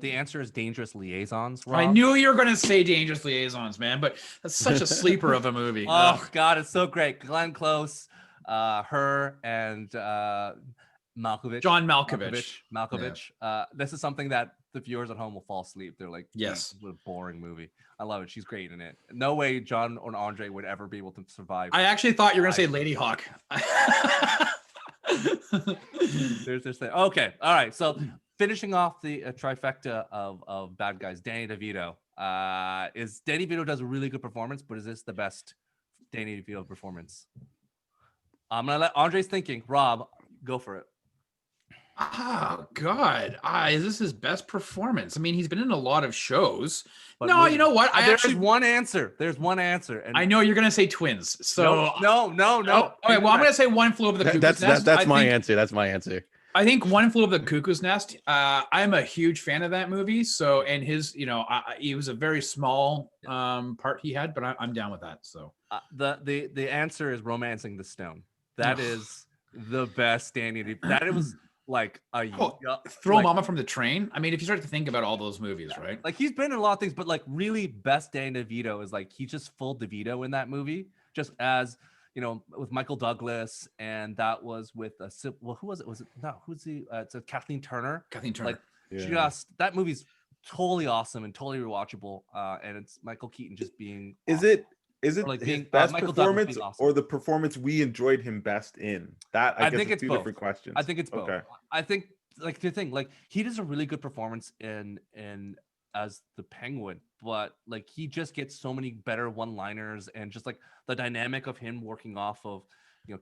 The answer is Dangerous Liaisons. Rob. I knew you were going to say Dangerous Liaisons, man, but that's such a sleeper of a movie. Oh God, it's so great. Glenn Close, her and Malkovich. John Malkovich. This is something that the viewers at home will fall asleep. They're like, yes, what a boring movie. I love it. She's great in it. No way John or Andre would ever be able to survive. I actually thought you were going to say Lady Hawk. There's this thing. Okay. All right. So finishing off the trifecta of bad guys, Danny DeVito. Danny DeVito does a really good performance, but is this the best Danny DeVito performance? I'm going to let Andre's thinking. Rob, go for it. Oh God! Is this his best performance? I mean, he's been in a lot of shows. But no, you know what? There's one answer. There's one answer. And I know you're gonna say Twins. So no. Okay, well, I'm gonna say One Flew Over the Cuckoo's Nest. That's my answer. That's my answer. I think One Flew Over the Cuckoo's Nest. I'm a huge fan of that movie. So, and his, he was a very small part he had, but I'm down with that. So the answer is Romancing the Stone. That is the best Danny DeVito. That was like Throw Mama from the Train. I mean, if you start to think about all those movies, right? Like he's been in a lot of things, but like really best Danny DeVito is like he's just full DeVito in that movie, just as with Michael Douglas, and that was with who was it? Was it no? Who's the? It's Kathleen Turner. Kathleen Turner. Like that movie's totally awesome and totally rewatchable. And it's Michael Keaton just being. Is it like his being, best Michael performance awesome. or the performance we enjoyed him best in? That I guess think it's two both. different questions. I think it's both. Okay. I think like the thing, like he does a really good performance in as the Penguin, but like he just gets so many better one-liners and just like the dynamic of him working off of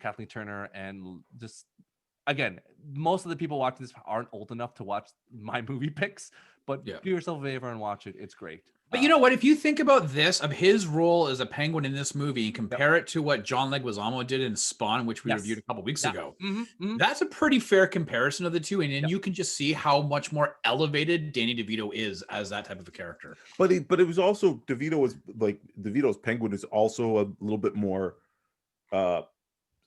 Kathleen Turner, and just again, most of the people watching this aren't old enough to watch my movie picks, but do yourself a favor and watch it. It's great. But you know what? If you think about this, of his role as a penguin in this movie, and compare it to what John Leguizamo did in Spawn, which we reviewed a couple weeks ago, that's a pretty fair comparison of the two. And then you can just see how much more elevated Danny DeVito is as that type of a character. But it was also DeVito's Penguin is also a little bit more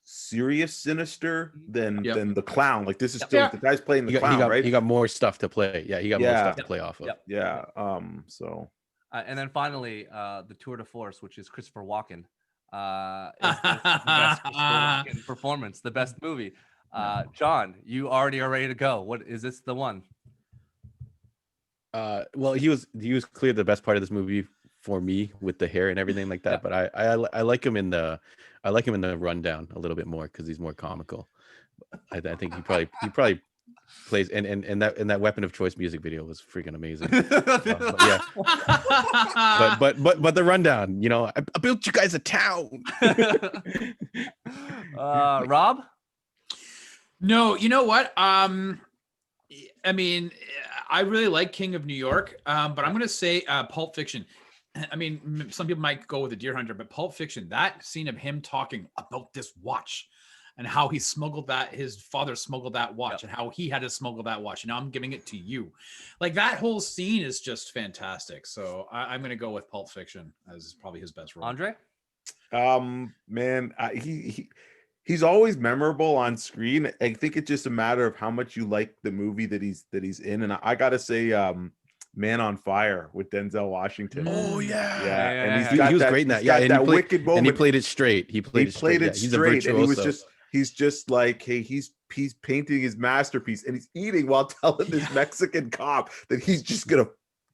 serious, sinister than the clown. Like this is still the guy's playing the clown, right? He got more stuff to play. Yeah, he got more stuff to play off of. Yeah. So. And then finally, the tour de force, which is Christopher Walken. Is the best Christopher Walken performance, the best movie. John, you already are ready to go. What is this the one? Well, he was clearly the best part of this movie for me with the hair and everything like that. Yeah. But I like him in the rundown a little bit more because he's more comical. I think he probably plays and that Weapon of Choice music video was freaking amazing. But yeah, but the rundown, you know, I built you guys a town. Rob? No, you know what? I mean, I really like King of New York, but I'm going to say Pulp Fiction. I mean, some people might go with The Deer Hunter, but Pulp Fiction, that scene of him talking about this watch and how he smuggled that, his father smuggled that watch, and how he had to smuggle that watch. And now I'm giving it to you. Like, that whole scene is just fantastic. So I'm going to go with Pulp Fiction as probably his best role. Andre? Man, he's always memorable on screen. I think it's just a matter of how much you like the movie that he's in. And I gotta say, Man on Fire with Denzel Washington. Oh yeah. And he was great in that. Yeah, and that wicked moment. And he played it straight. He played it straight. He's a virtuoso. And he's just like, hey, he's painting his masterpiece, and he's eating while telling this Mexican cop that he's just gonna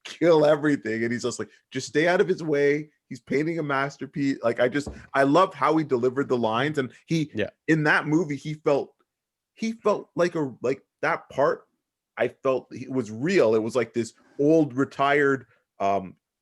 kill everything. And he's just like, just stay out of his way. He's painting a masterpiece. Like, I love how he delivered the lines, and in that movie, he felt like that part. I felt it was real. It was like this old retired,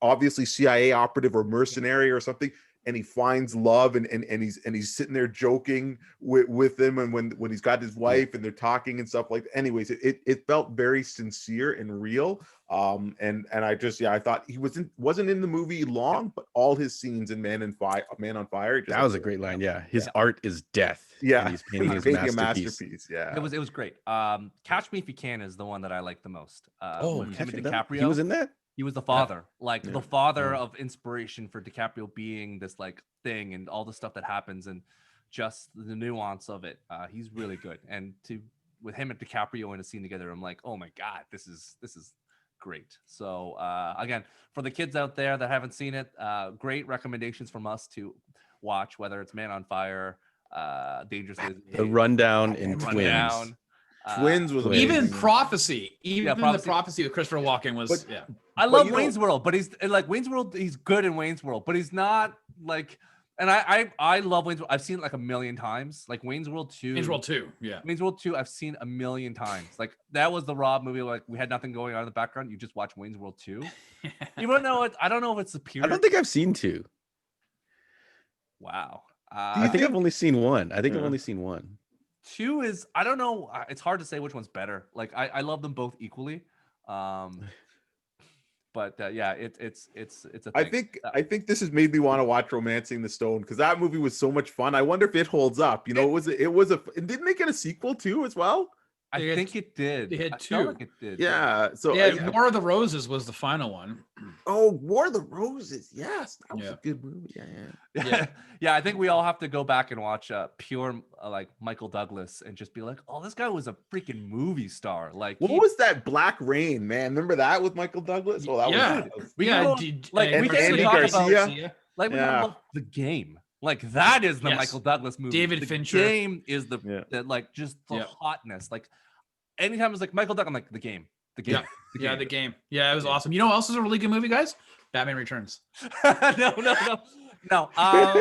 obviously CIA operative or mercenary or something, and he finds love, and he's sitting there joking with him, and when he's got his wife and they're talking and stuff like that. Anyways, it felt very sincere and real. And I thought he wasn't in the movie long, but all his scenes in Man on Fire. That was a great line. Yeah, his art is death. Yeah, and he's painting his masterpiece. Yeah, It was great. Catch Me If You Can is the one that I like the most. Him and DiCaprio. He was in that. He was the father, the father of inspiration for DiCaprio being this like thing, and all the stuff that happens, and just the nuance of it. He's really good, and with him and DiCaprio in a scene together, I'm like, oh my god, this is great. So again, for the kids out there that haven't seen it, great recommendations from us to watch, whether it's Man on Fire, Dangerously, The Rundown, and Twins. Twins was even amazing. Prophecy, the Prophecy with Christopher Walken was I love Wayne's World, but he's like Wayne's World. He's good in Wayne's World, but he's not like. And I love Wayne's World. I've seen it like a million times. Like Wayne's World 2. Wayne's World 2, yeah. Wayne's World 2, I've seen a million times. Like that was the Rob movie. Like we had nothing going on in the background. You just watch Wayne's World 2. You don't know it. I don't know if it's superior. I don't think I've seen 2. Wow. I think I've only seen 1. I've only seen 1. 2 is, I don't know. It's hard to say which one's better. Like I love them both equally. But yeah, it's a thing. I think this has made me want to watch Romancing the Stone, because that movie was so much fun. I wonder if it holds up. You know, didn't they get a sequel too as well? I think it did. They had I 2. felt like it did. Yeah. So War of the Roses was the final one. Oh, War of the Roses. Yes, that was a good movie. Yeah. I think we all have to go back and watch pure like Michael Douglas and just be like, oh, this guy was a freaking movie star. Like, what was that Black Rain, man? Remember that with Michael Douglas? Oh, that was we can talk about like we love The Game. Like that is the Michael Douglas movie. David Fincher. Game is the like just the hotness. Like anytime it's like Michael Douglas, I'm like The Game. The Game. The Game. Yeah, it was awesome. You know what else is a really good movie, guys? Batman Returns. No.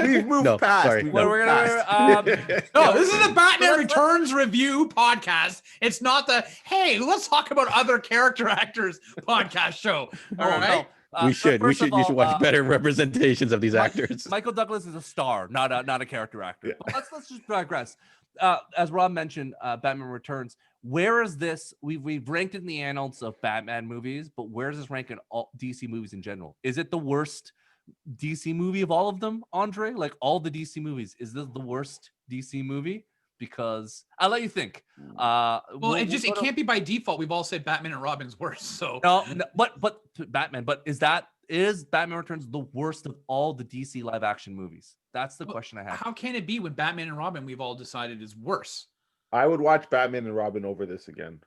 We've moved past. Sorry. We're gonna, this is a Batman Returns review podcast. It's not the hey, let's talk about other character actors podcast show. All right. You should watch better representations of these actors. Michael Douglas is a star, not a character actor. But let's just digress. As Rob mentioned, Batman Returns. Where is this? We've ranked it in the annals of Batman movies, but where does this rank in all DC movies in general? Is it the worst DC movie of all of them, Andre? Like all the DC movies, is this the worst DC movie? Because I'll let you think. It can't be by default. We've all said Batman and Robin's worse. So no, but Batman. But is Batman Returns the worst of all the DC live action movies? That's the question I have. How can it be when Batman and Robin we've all decided is worse? I would watch Batman and Robin over this again.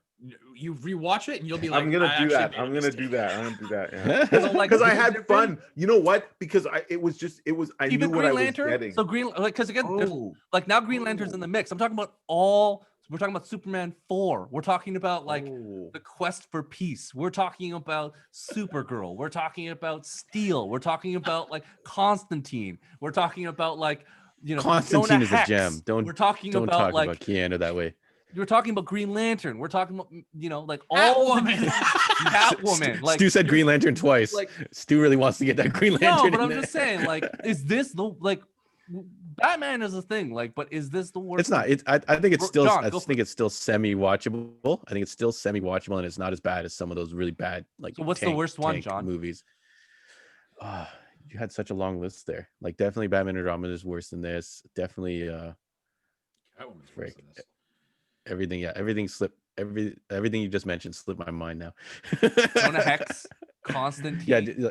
You rewatch it and you'll be like, I'm gonna "I do that. actually made a I'm gonna mistake." do that. I'm gonna do that. Yeah. So, like, Because I Green had Lantern- fun. You know what? Because I Even knew what Green I was Lantern. getting. So Green, like, because again, there's Oh, like now Green Lantern's in the mix. I'm talking about all. We're talking about Superman 4. We're talking about like oh. the quest for peace. We're talking about Supergirl. We're talking about Steel. We're talking about like Constantine. We're talking about like Constantine Jonah is a Hex. gem. We're talking Don't about talk like about Keanu that way. you're talking about Green Lantern. We're talking about like all the Catwoman. Catwoman. Like Stu said Green Lantern twice. like Stu really wants to get that Green no, Lantern. but in I'm there. just saying, like, is this the like Batman is a thing, like, but is this the worst? It's not. I think it's still. John, I go for think it's still semi-watchable. I think it's still semi-watchable, and it's not as bad as some of those really bad like. So what's the worst one, John? Movies. You had such a long list there. Like definitely Batman Andromeda is worse than this. Definitely Catwoman's Frick. worse than this. everything. Yeah, everything slipped. Everything you just mentioned slipped my mind now. Jonah Hex, Constantine. Yeah.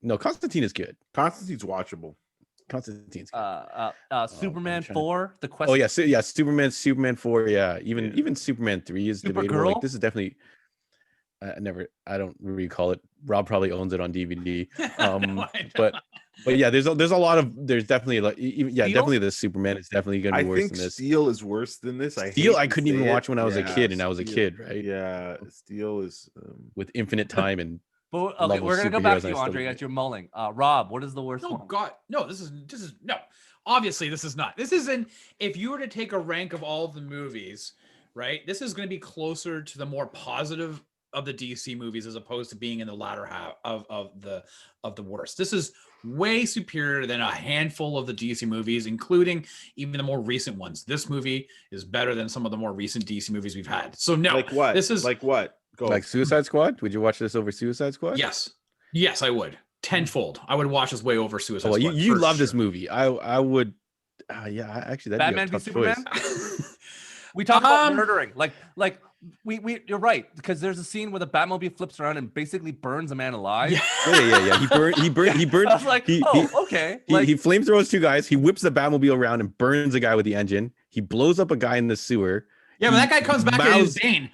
No, Constantine is good. Constantine's watchable. Constantine's good. Superman trying to- 4, the quest. Oh yeah, Superman 4. Yeah, even Superman 3 is debatable. Supergirl? Like this is definitely. I don't recall it. Rob probably owns it on DVD. I know. But yeah, there's definitely like Steel? definitely the Superman is definitely gonna I be worse think than this. Steel is worse than this. Steel, I hate to couldn't even say watch it. when I was a Yeah, kid, and I was a Steel. kid, right? Yeah, Steel is. With infinite time and But okay, level we're gonna go back superheroes, to I you, still Andre, like as it. you're mulling. Rob, what is the worst No, one? God, no. This is no. Obviously, this is not. This isn't. If you were to take a rank of all of the movies, right? This is going to be closer to the more positive of the DC movies as opposed to being in the latter half of the worst. This is way superior than a handful of the DC movies, including even the more recent ones. This movie is better than some of the more recent DC movies we've had. So no, Like what? This is like what? Go. like Suicide Squad. Would you watch this over Suicide Squad? yes, I would tenfold. I would watch this way over Suicide Oh, well, Squad. you for love this sure. movie. I would. Yeah, actually, that'd Batman be v a tough Superman? choice. We talk about Um, murdering, like we. You're right, because there's a scene where the Batmobile flips around and basically burns a man alive. Yeah. Yeah. He burned. I was like, okay. He flamethrowers two guys. He whips the Batmobile around and burns a guy with the engine. He blows up a guy in the sewer. Yeah, but that guy comes back and is Mouse- Bane.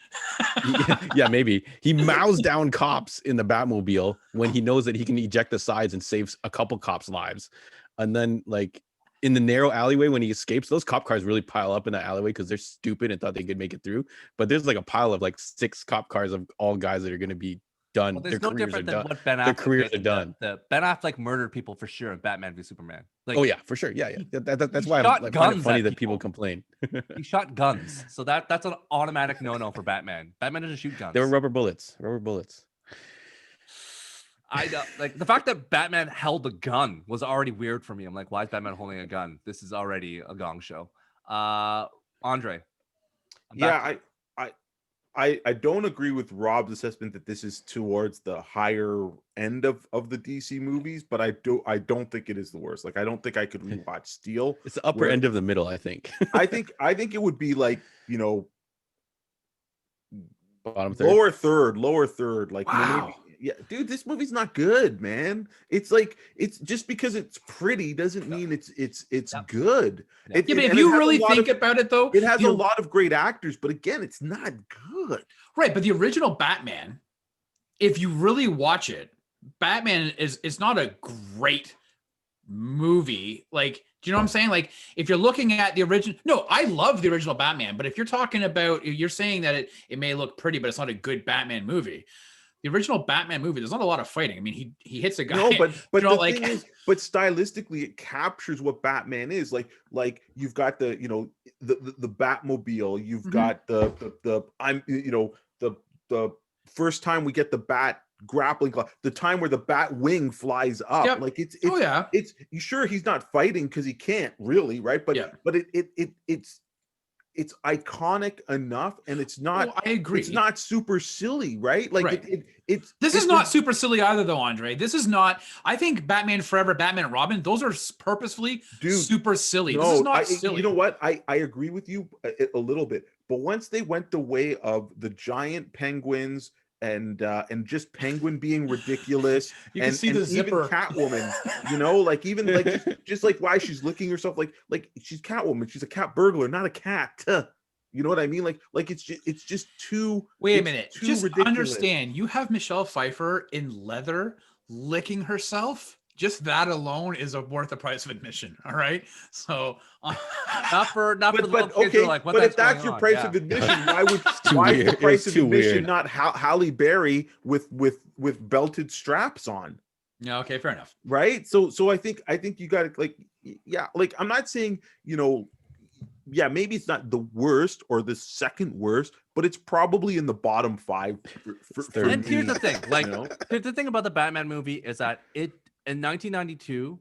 Yeah, maybe he mows down cops in the Batmobile when he knows that he can eject the sides and saves a couple cops' lives. And then, like in the narrow alleyway when he escapes, those cop cars really pile up in that alleyway because they're stupid and thought they could make it through. But there's like a pile of like 6 cop cars of all guys that are going to be done. Well, Their there's no careers are different than done. what Ben Affleck Their careers did. are done. The Ben Affleck murdered people for sure in Batman v Superman. Like, Oh yeah, for sure. Yeah. That's he why shot I find guns it funny at that people people. complain. he shot guns, so that's an automatic no for Batman. Batman doesn't shoot guns. They were rubber bullets. Rubber bullets. I like the fact that Batman held a gun was already weird for me. I'm like, why is Batman holding a gun? This is already a gong show. Andre. I'm back Yeah, I don't agree with Rob's assessment that this is towards the higher end of the DC movies, but I don't think it is the worst. Like I don't think I could rewatch Steel. It's the upper Where- end of the middle, I think. I think it would be like, Bottom third. lower third. Like Wow. yeah, dude, this movie's not good, man. It's like it's just because it's pretty doesn't mean it's Yep. good. Yeah. It- Yeah, but and if it you has a really lot think of- about it, though, it has the- a lot of great actors, but again, it's not good. right. But the original Batman, if you really watch it, Batman is not a great movie. Like, do you know what I'm saying? Like, if you're looking at the original, no, I love the original Batman, but if you're talking about, you're saying that it may look pretty, but it's not a good Batman movie. The original Batman movie, there's not a lot of fighting. I mean, he hits a guy. No, but you know, the like, thing is, but stylistically, it captures what Batman is. Like you've got the the Batmobile. You've Mhm. got the first time we get the Bat grappling claw, the time where the Bat wing flies up. Yep. Like it's oh yeah, it's you sure he's not fighting because he can't really, right? But Yeah. but it's iconic enough, and it's not. Oh, I agree. It's not super silly, right? Like Right. it's This is not super silly either, though, Andre. This is not. I think Batman Forever, Batman and Robin, those are purposefully Dude, super silly. This is not silly. You know what? I agree with you a little bit, but once they went the way of the giant penguins and just Penguin being ridiculous, You can see the even zipper. Catwoman, like even like just like why she's licking herself, like she's Catwoman, she's a cat burglar, not a cat. You know what I mean? Like it's just too. Wait a it's minute. too Just ridiculous. understand, you have Michelle Pfeiffer in leather licking herself. Just that alone is worth the price of admission. All right. So Not for the little But kids who are okay, like, what but the if that's heck's your going on? price Yeah. of admission, why would too why is the weird. It price was of too admission weird. not Halle Berry with belted straps on? yeah, okay, fair enough. Right? So I think you got to like, yeah, like I'm not saying, yeah, maybe it's not the worst or the second worst, but it's probably in the bottom 5 for third. And here's me, the thing, like, you know? here's the thing about the Batman movie is that it in 1992,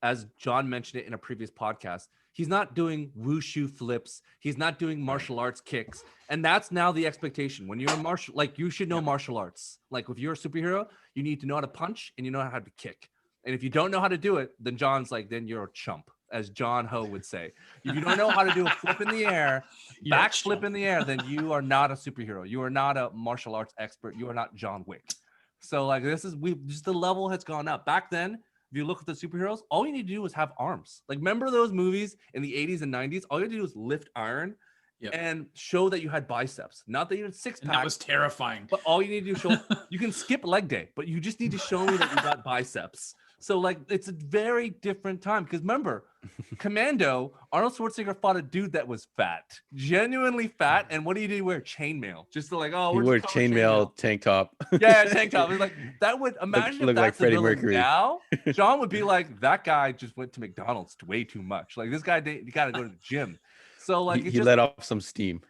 as John mentioned it in a previous podcast, he's not doing wushu flips, he's not doing martial arts kicks, and that's now the expectation. When you're a martial, like, you should know martial arts. Like, if you're a superhero, you need to know how to punch and you know how to kick. And if you don't know how to do it, then John's like, then you're a chump, as John Ho would say. If you don't know how to do a flip in the air, You're a backflip chump. in the air, then you are not a superhero. You are not a martial arts expert. You are not John Wick. So like just the level has gone up. Back then, if you look at the superheroes, all you need to do is have arms. Like, remember those movies in the 80s and 90s? All you had to do was lift iron and show that you had biceps. Not that you had six And pack. that was terrifying. But all you need to do is show you can skip leg day, but you just need to show me that you got biceps. So like it's a very different time because remember, Commando, Arnold Schwarzenegger fought a dude that was fat, genuinely fat. And what do you do? Wear chainmail, just to like, oh, You we're wear just covering chainmail tank top. Yeah, tank top. It's like that would imagine look if like that's the Freddie villain Mercury. now. John would be like, that guy just went to McDonald's way too much. Like this guy, you got to go to the gym. So like he it's just let off some steam.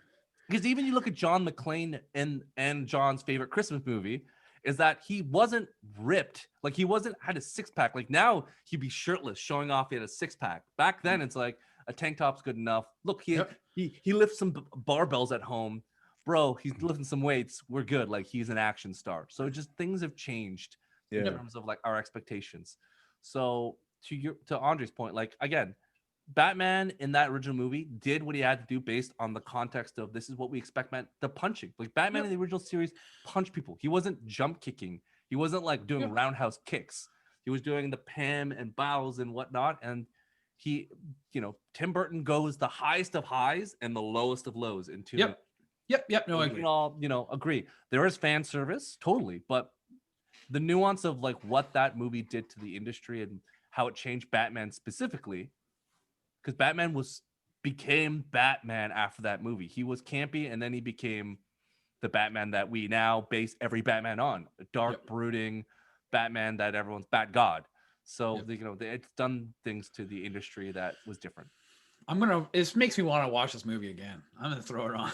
because even you look at John McClane and John's favorite Christmas movie is that he wasn't ripped. Like he wasn't had a six pack. Like now he'd be shirtless, showing off he had a six pack. Back then it's like a tank top's good enough. Look, he lifts some barbells at home. Bro, he's lifting some weights. We're good. Like he's an action star. So just things have changed in terms of like our expectations. So to Andre's point, like again, Batman in that original movie did what he had to do based on the context of this is what we expect, man. The punching, like Batman in the original series, punched people. He wasn't jump kicking. He wasn't like doing roundhouse kicks. He was doing the Pam and bows and whatnot. And he, Tim Burton goes the highest of highs and the lowest of lows into Yep. No, I we agree. can all, agree. There is fan service, totally, but the nuance of like what that movie did to the industry and how it changed Batman specifically, because Batman became Batman after that movie. He was campy, and then he became the Batman that we now base every Batman on, a dark, brooding Batman that everyone's Bat God. So it's done things to the industry that was different. It makes me want to watch this movie again. I'm gonna throw it on.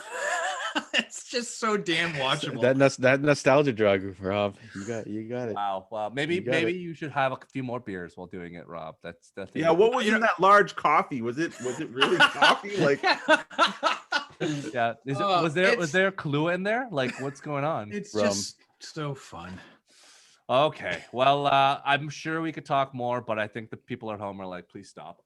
It's just so damn watchable. That nostalgia drug, Rob. You got it. Wow. Maybe you should have a few more beers while doing it, Rob. That's the thing. Yeah, what was in that large coffee? Was it really coffee? Like yeah, was there Kahlua in there? Like what's going on? It's just so fun. Okay, well, I'm sure we could talk more, but I think the people at home are like, please stop.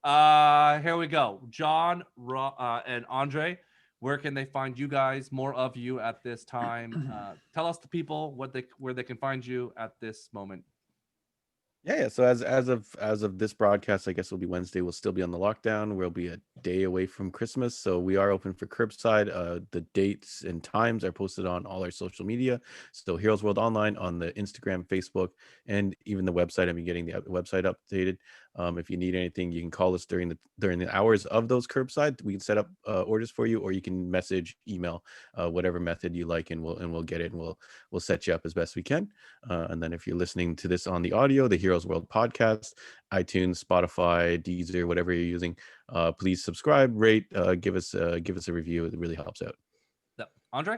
Here we go. John and Andre, where can they find you guys, more of you at this time? Tell us the people where they can find you at this moment. Yeah. So as of this broadcast, I guess it'll be Wednesday. We'll still be on the lockdown. We'll be a day away from Christmas, so we are open for curbside. The dates and times are posted on all our social media. So Heroes World Online on the Instagram, Facebook, and even the website. I'm getting the website updated. If you need anything, you can call us during the hours of those curbside. We can set up orders for you, or you can message, email, whatever method you like, and we'll get it, and we'll set you up as best we can. And then if you're listening to this on the audio, the Heroes World podcast, iTunes, Spotify, Deezer, whatever you're using, please subscribe, rate, give us a review. It really helps out. Andre?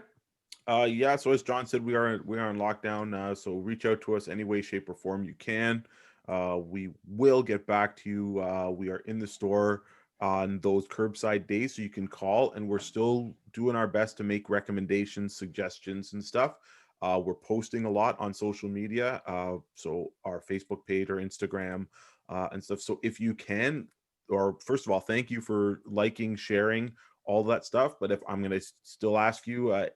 So as John said, we are on lockdown. So reach out to us any way, shape, or form you can. We will get back to you. We are in the store on those curbside days, so you can call, and we're still doing our best to make recommendations, suggestions, and stuff. We're posting a lot on social media, so our Facebook page or Instagram and stuff. So if you can, or first of all, thank you for liking, sharing, all that stuff. But if I'm going to still ask you,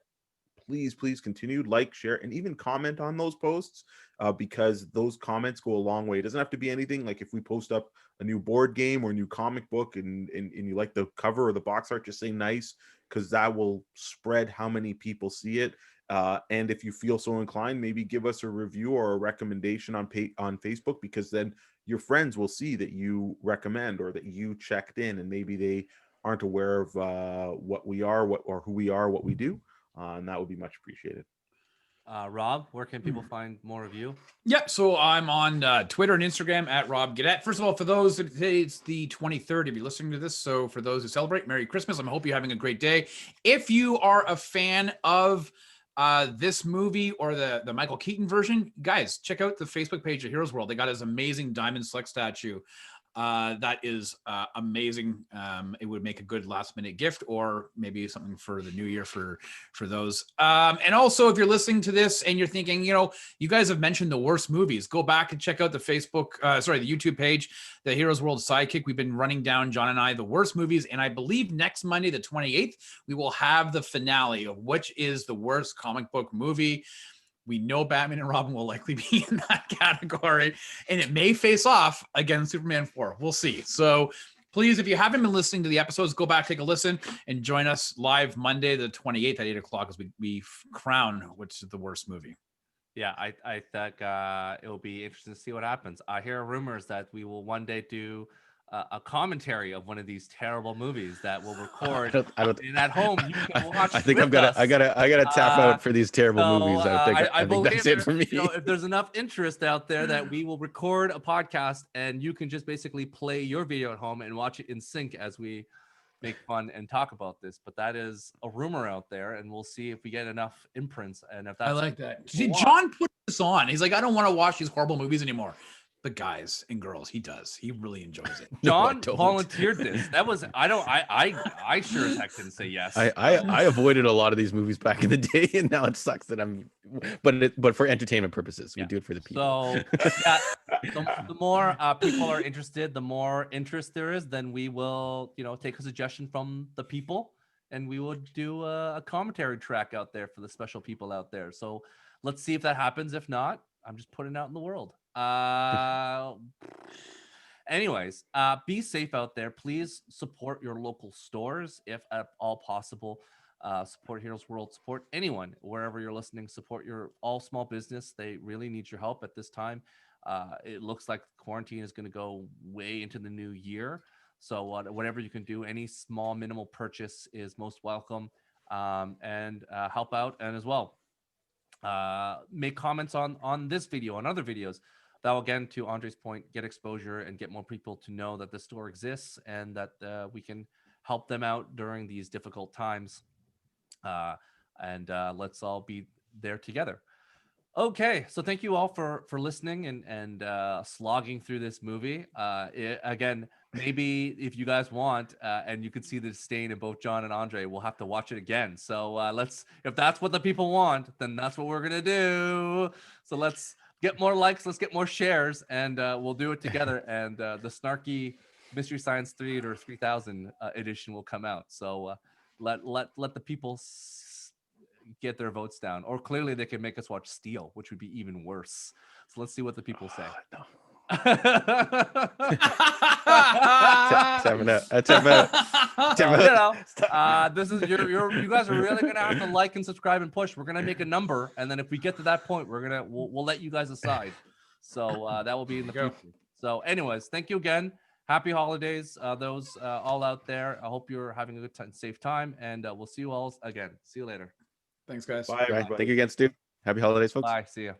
please continue, like, share, and even comment on those posts, because those comments go a long way. It doesn't have to be anything. Like if we post up a new board game or a new comic book and you like the cover or the box art, just say nice, because that will spread how many people see it. And if you feel so inclined, maybe give us a review or a recommendation on Facebook, because then your friends will see that you recommend or that you checked in, and maybe they aren't aware of what we are, or who we are, what we do, and that would be much appreciated. Rob, where can people find more of you? Yeah, so I'm on Twitter and Instagram at Rob Gadet. First of all, for those, today it's the 23rd if you're listening to this. So for those who celebrate, Merry Christmas. I hope you're having a great day. If you are a fan of this movie or the Michael Keaton version, guys, check out the Facebook page of Heroes World. They got his amazing Diamond Select statue. That is amazing. It would make a good last minute gift, or maybe something for the new year for those. And also, if you're listening to this and you're thinking, you guys have mentioned the worst movies, go back and check out the the YouTube page, the Heroes World Sidekick. We've been running down, John and I, the worst movies, and I believe next Monday, the 28th, we will have the finale of which is the worst comic book movie. We know Batman and Robin will likely be in that category, and it may face off against Superman 4. We'll see. So please, if you haven't been listening to the episodes, go back, take a listen, and join us live Monday, the 28th at 8 o'clock as we crown which is the worst movie. Yeah, I think it will be interesting to see what happens. I hear rumors that we will one day do a commentary of one of these terrible movies that we'll record. And at home you can watch. I think with us. I gotta tap out for these terrible movies. I think that's it for me. If there's enough interest out there that we will record a podcast, and you can just basically play your video at home and watch it in sync as we make fun and talk about this. But that is a rumor out there, and we'll see if we get enough imprints. And if that's, I like that. See, John put this on. He's like, I don't want to watch these horrible movies anymore. But guys and girls, he does. He really enjoys it. John volunteered this. That was I sure as heck didn't say yes. I avoided a lot of these movies back in the day, and now it sucks that I'm. But for entertainment purposes, we do it for the people. So the more people are interested, the more interest there is, then we will take a suggestion from the people, and we will do a commentary track out there for the special people out there. So let's see if that happens. If not, I'm just putting it out in the world. Anyways, be safe out there. Please support your local stores if at all possible. Support Heroes World, support anyone wherever you're listening. Support your all small business. They really need your help at this time. It looks like quarantine is going to go way into the new year, so whatever you can do, any small minimal purchase is most welcome, and help out. And as well, make comments on this video, on other videos. That will, again, to Andre's point, get exposure and get more people to know that the store exists, and that we can help them out during these difficult times. And let's all be there together. Okay, so thank you all for listening and slogging through this movie. Again, maybe if you guys want, and you can see the disdain in both John and Andre, we'll have to watch it again. So if that's what the people want, then that's what we're gonna do. So let's get more likes, let's get more shares, and we'll do it together. And the snarky Mystery Science Theater 3000 edition will come out. So let the people get their votes down, or clearly they can make us watch Steel, which would be even worse. So let's see what the people say. No. This is you guys are really gonna have to like and subscribe and push. We're gonna make a number, and then if we get to that point, we'll let you guys decide. So that will be in the future. So anyways, thank you again. Happy holidays, those all out there. I hope you're having a good time, safe time, and we'll see you all again. See you later. Thanks, guys. Bye, everybody. Thank you again, Stu. Happy holidays, folks. Bye. See you.